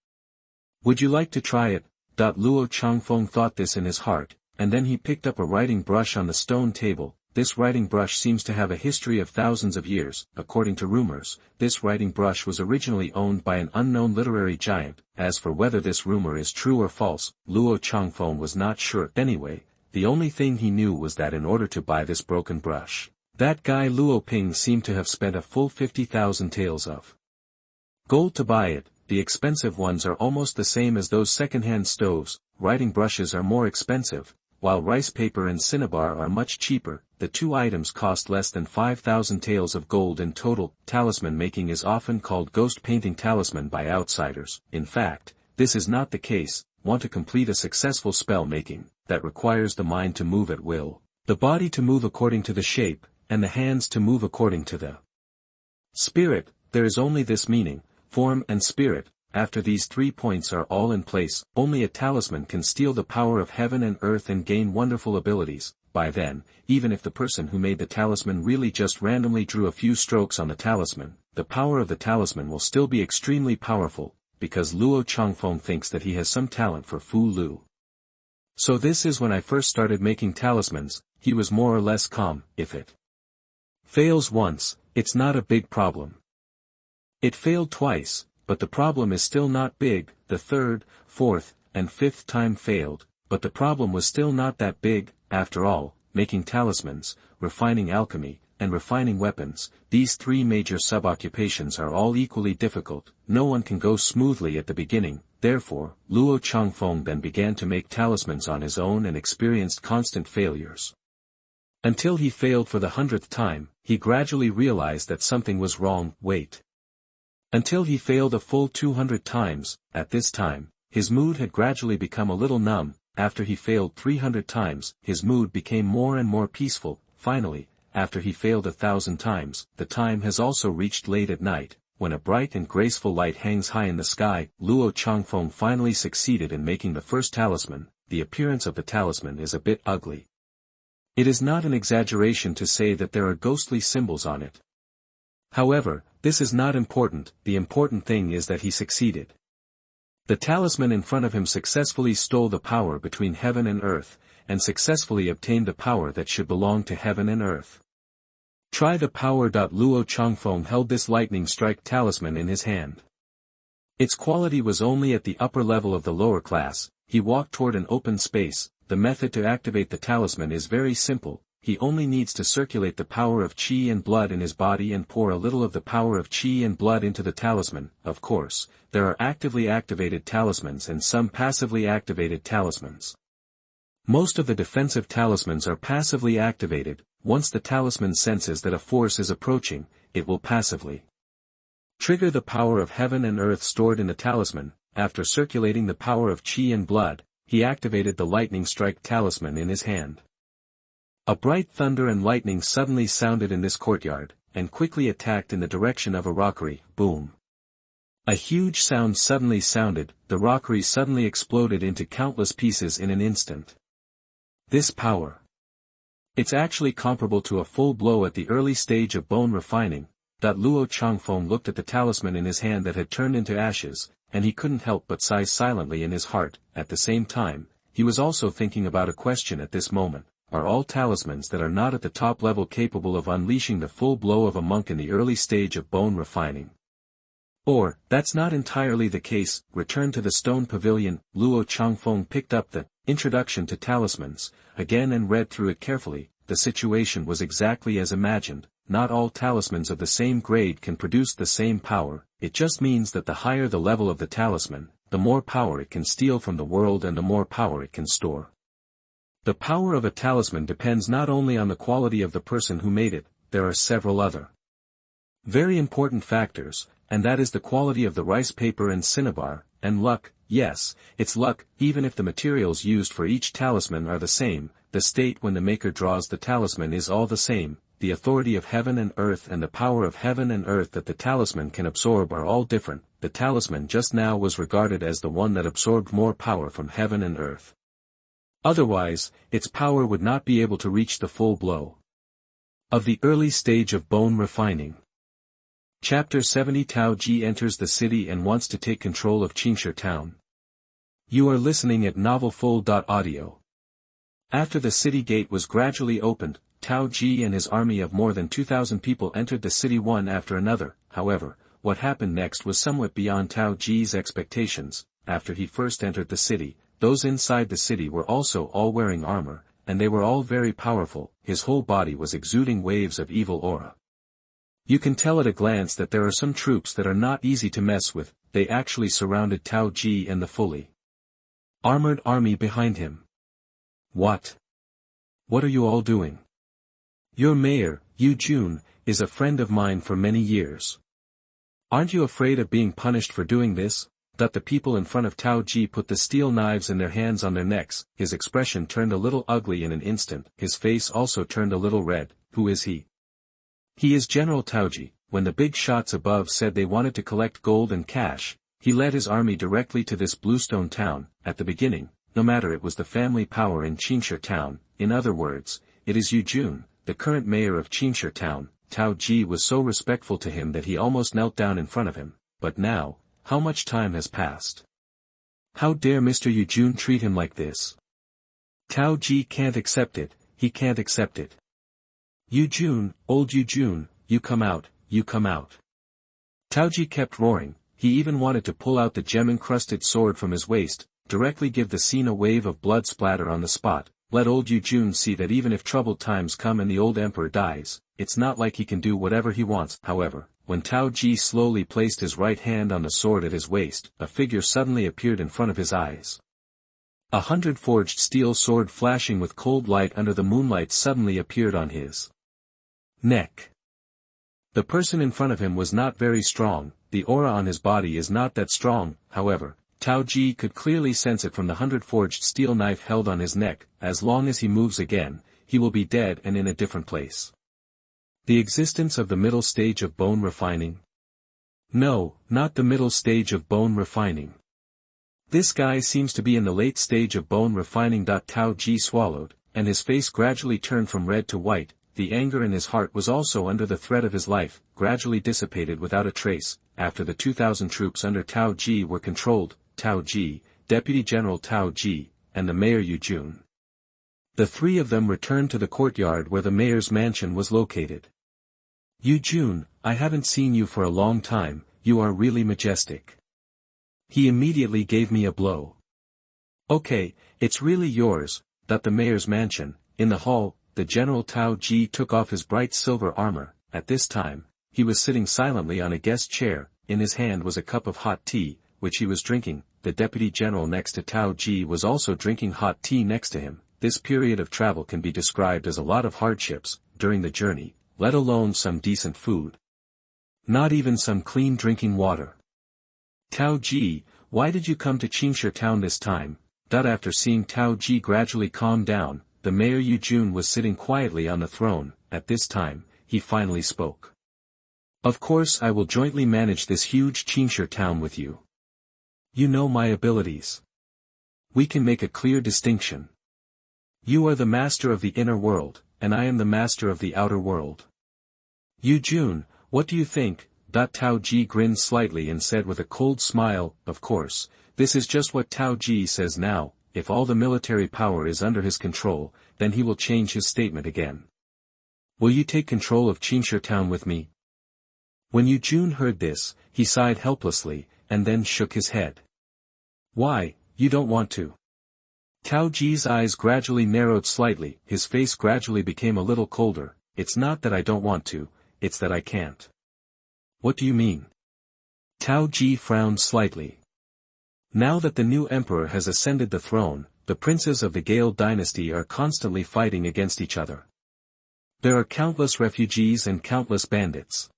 Would you like to try it? Luo Changfeng thought this in his heart, and then he picked up a writing brush on the stone table. This writing brush seems to have a history of thousands of years. According to rumors, this writing brush was originally owned by an unknown literary giant. As for whether this rumor is true or false, Luo Changfeng was not sure. Anyway, the only thing he knew was that in order to buy this broken brush, that guy Luo Ping seemed to have spent a full 50,000 taels of gold to buy it. The expensive ones are almost the same as those second-hand stoves. Writing brushes are more expensive, while rice paper and cinnabar are much cheaper. The 2 items cost less than 5,000 taels of gold in total. Talisman making is often called ghost painting talisman by outsiders. In fact, this is not the case. Want to complete a successful spell making, that requires the mind to move at will, the body to move according to the shape, and the hands to move according to the spirit. There is only this meaning, form and spirit. After these 3 points are all in place, only a talisman can steal the power of heaven and earth and gain wonderful abilities. By then, even if the person who made the talisman really just randomly drew a few strokes on the talisman, the power of the talisman will still be extremely powerful, because Luo Changfeng thinks that he has some talent for Fu Lu. So this is when I first started making talismans. He was more or less calm. If it fails once, it's not a big problem. It failed twice, but the problem is still not big. The 3rd, 4th, and 5th time failed, but the problem was still not that big. After all, making talismans, refining alchemy, and refining weapons, these 3 major sub-occupations are all equally difficult. No one can go smoothly at the beginning. Therefore, Luo Changfeng then began to make talismans on his own and experienced constant failures. Until he failed for the 100th time, he gradually realized that something was wrong. Wait. Until he failed a full 200 times. At this time, his mood had gradually become a little numb. After he failed 300 times, his mood became more and more peaceful. Finally, after he failed 1,000 times, the time has also reached late at night. when a bright and graceful light hangs high in the sky, Luo Changfeng finally succeeded in making the first talisman. The appearance of the talisman is a bit ugly. It is not an exaggeration to say that there are ghostly symbols on it. However, this is not important, the important thing is that he succeeded. The talisman in front of him successfully stole the power between heaven and earth, and successfully obtained the power that should belong to heaven and earth. Try the power. Luo Changfeng held this lightning strike talisman in his hand. Its quality was only at the upper level of the lower class. He walked toward an open space. The method to activate the talisman is very simple. He only needs to circulate the power of qi and blood in his body and pour a little of the power of qi and blood into the talisman. Of course, there are actively activated talismans and some passively activated talismans. Most of the defensive talismans are passively activated. Once the talisman senses that a force is approaching, it will passively trigger the power of heaven and earth stored in the talisman. After circulating the power of qi and blood, he activated the lightning strike talisman in his hand. A bright thunder and lightning suddenly sounded in this courtyard, and quickly attacked in the direction of a rockery. Boom! A huge sound suddenly sounded. The rockery suddenly exploded into countless pieces in an instant. This power. It's actually comparable to a full blow at the early stage of bone refining. Luo Changfeng looked at the talisman in his hand that had turned into ashes, and he couldn't help but sigh silently in his heart. At the same time, he was also thinking about a question at this moment. Are all talismans that are not at the top level capable of unleashing the full blow of a monk in the early stage of bone refining? Or, that's not entirely the case. Return to the stone pavilion. Luo Changfeng picked up the Introduction to Talismans again and read through it carefully. The situation was exactly as imagined. Not all talismans of the same grade can produce the same power. It just means that the higher the level of the talisman, the more power it can steal from the world and the more power it can store. The power of a talisman depends not only on the quality of the person who made it, there are several other very important factors, and that is the quality of the rice paper and cinnabar, and luck. Yes, it's luck. Even if the materials used for each talisman are the same, the state when the maker draws the talisman is all the same. The authority of heaven and earth and the power of heaven and earth that the talisman can absorb are all different. The talisman just now was regarded as the one that absorbed more power from heaven and earth. Otherwise, its power would not be able to reach the full blow of the early stage of bone refining. Chapter 70. Tao Ji enters the city and wants to take control of Qingshi Town. You are listening at novelfull.audio. After the city gate was gradually opened, Tao Ji and his army of more than 2,000 people entered the city one after another. However, what happened next was somewhat beyond Tao Ji's expectations. After he first entered the city, those inside the city were also all wearing armor, and they were all very powerful. His whole body was exuding waves of evil aura. You can tell at a glance that there are some troops that are not easy to mess with. They actually surrounded Tao Ji and the fully armored army behind him. What? What are you all doing? Your mayor, Yu Jun, is a friend of mine for many years. Aren't you afraid of being punished for doing this? The people in front of Tao Ji put the steel knives in their hands on their necks. His expression turned a little ugly in an instant. His face also turned a little red. Who is he? He is General Tao Ji. When the big shots above said they wanted to collect gold and cash, he led his army directly to this bluestone town. At the beginning, no matter it was the family power in Qingshi Town, in other words, it is Yu Jun, the current mayor of Qingshi Town. Tao Ji was so respectful to him that he almost knelt down in front of him. But now, how much time has passed? How dare Mr. Yu Jun treat him like this? Tao Ji can't accept it. He can't accept it. Yu Jun, old Yu Jun, you come out, you come out. Tao Ji kept roaring. He even wanted to pull out the gem-encrusted sword from his waist, directly give the scene a wave of blood splatter on the spot. Let old Yu Jun see that even if troubled times come and the old emperor dies, it's not like he can do whatever he wants. However, when Tao Ji slowly placed his right hand on the sword at his waist, a figure suddenly appeared in front of his eyes. 100 forged steel sword flashing with cold light under the moonlight suddenly appeared on his neck. The person in front of him was not very strong. The aura on his body is not that strong. However, Tao Ji could clearly sense it from the 100 forged steel knife held on his neck. As long as he moves again, he will be dead and in a different place. The existence of the middle stage of bone refining. No, not the middle stage of bone refining. This guy seems to be in the late stage of bone refining. Tao Ji swallowed, and his face gradually turned from red to white. The anger in his heart was also under the threat of his life, gradually dissipated without a trace, after the 2,000 troops under Tao Ji were controlled, Tao Ji, Deputy General Tao Ji, and the Mayor Yu Jun. The three of them returned to the courtyard where the mayor's mansion was located. Yu Jun, I haven't seen you for a long time, you are really majestic. He immediately gave me a blow. Okay, it's really yours. The mayor's mansion, in the hall, the General Tao Ji took off his bright silver armor. At this time, he was sitting silently on a guest chair, in his hand was a cup of hot tea, which he was drinking. The Deputy General next to Tao Ji was also drinking hot tea next to him. This period of travel can be described as a lot of hardships, during the journey, let alone some decent food. Not even some clean drinking water. Tao Ji, why did you come to Qingshi Town this time? After seeing Tao Ji gradually calm down, the Mayor Yu Jun was sitting quietly on the throne. At this time, he finally spoke. Of course I will jointly manage this huge Qingshi Town with you. You know my abilities. We can make a clear distinction. You are the master of the inner world, and I am the master of the outer world. Yu Jun, what do you think? Tao Ji grinned slightly and said with a cold smile, of course, this is just what Tao Ji says now. If all the military power is under his control, then he will change his statement again. Will you take control of Qingshi Town with me? When Yu Jun heard this, he sighed helplessly, and then shook his head. Why, you don't want to? Tao Ji's eyes gradually narrowed slightly, his face gradually became a little colder. It's not that I don't want to, it's that I can't. What do you mean? Tao Ji frowned slightly. Now that the new emperor has ascended the throne, the princes of the Gale dynasty are constantly fighting against each other. There are countless refugees and countless bandits.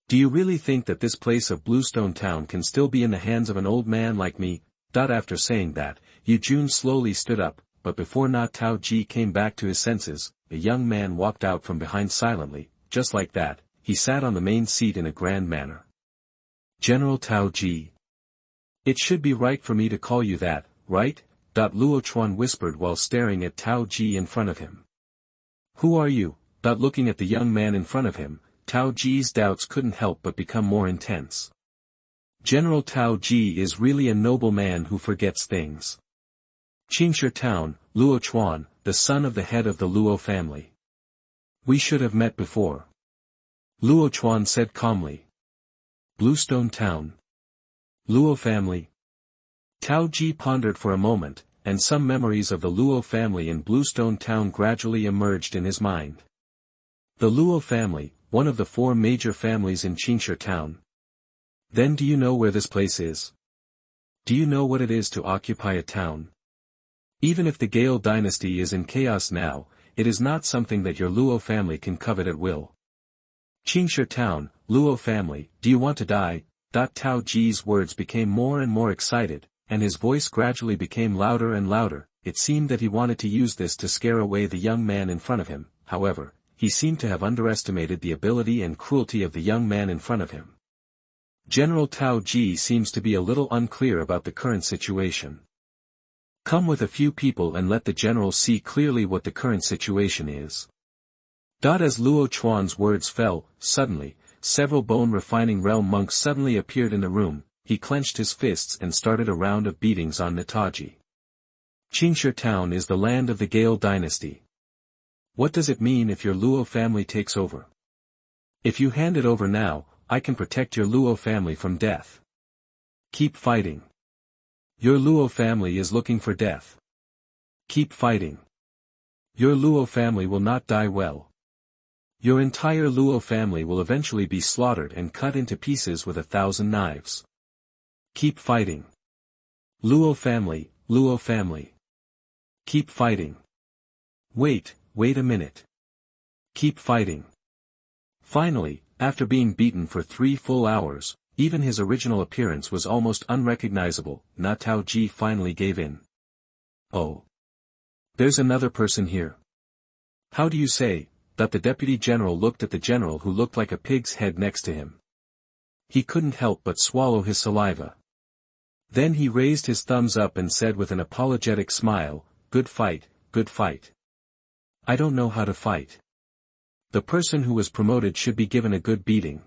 Do you really think that this place of Bluestone Town can still be in the hands of an old man like me? After saying that, Yu Jun slowly stood up, but before Tao Ji came back to his senses, a young man walked out from behind silently. Just like that, he sat on the main seat in a grand manner. General Tao Ji. It should be right for me to call you that, right? Luochuan whispered while staring at Tao Ji in front of him. Who are you? Looking at the young man in front of him, Tao Ji's doubts couldn't help but become more intense. General Tao Ji is really a noble man who forgets things. Qingshi Town, Luochuan, the son of the head of the Luo family. We should have met before. Luochuan said calmly. Bluestone Town. Luo family. Tao Ji pondered for a moment, and some memories of the Luo family in Bluestone Town gradually emerged in his mind. The Luo family, one of the 4 major families in Qingshi Town. Then do you know where this place is? Do you know what it is to occupy a town? Even if the Gale dynasty is in chaos now, it is not something that your Luo family can covet at will. Qingshi Town, Luo family, do you want to die? Tao Ji's words became more and more excited, and his voice gradually became louder and louder. It seemed that he wanted to use this to scare away the young man in front of him. However, he seemed to have underestimated the ability and cruelty of the young man in front of him. General Tao Ji seems to be a little unclear about the current situation. Come with a few people and let the general see clearly what the current situation is. As Luo Chuan's words fell, suddenly, several bone-refining realm monks suddenly appeared in the room. He clenched his fists and started a round of beatings on Tao Ji. Qingshi Town is the land of the Gale dynasty. What does it mean if your Luo family takes over? If you hand it over now, I can protect your Luo family from death. Keep fighting. Your Luo family is looking for death. Keep fighting. Your Luo family will not die well. Your entire Luo family will eventually be slaughtered and cut into pieces with 1,000 knives. Keep fighting. Luo family, Luo family. Keep fighting. Wait a minute. Keep fighting. Finally, after being beaten for 3 full hours, even his original appearance was almost unrecognizable. Tao Ji finally gave in. Oh. There's another person here. How do you say? The deputy general looked at the general who looked like a pig's head next to him. He couldn't help but swallow his saliva. Then he raised his thumbs up and said with an apologetic smile, "Good fight, good fight. I don't know how to fight." The person who was promoted should be given a good beating.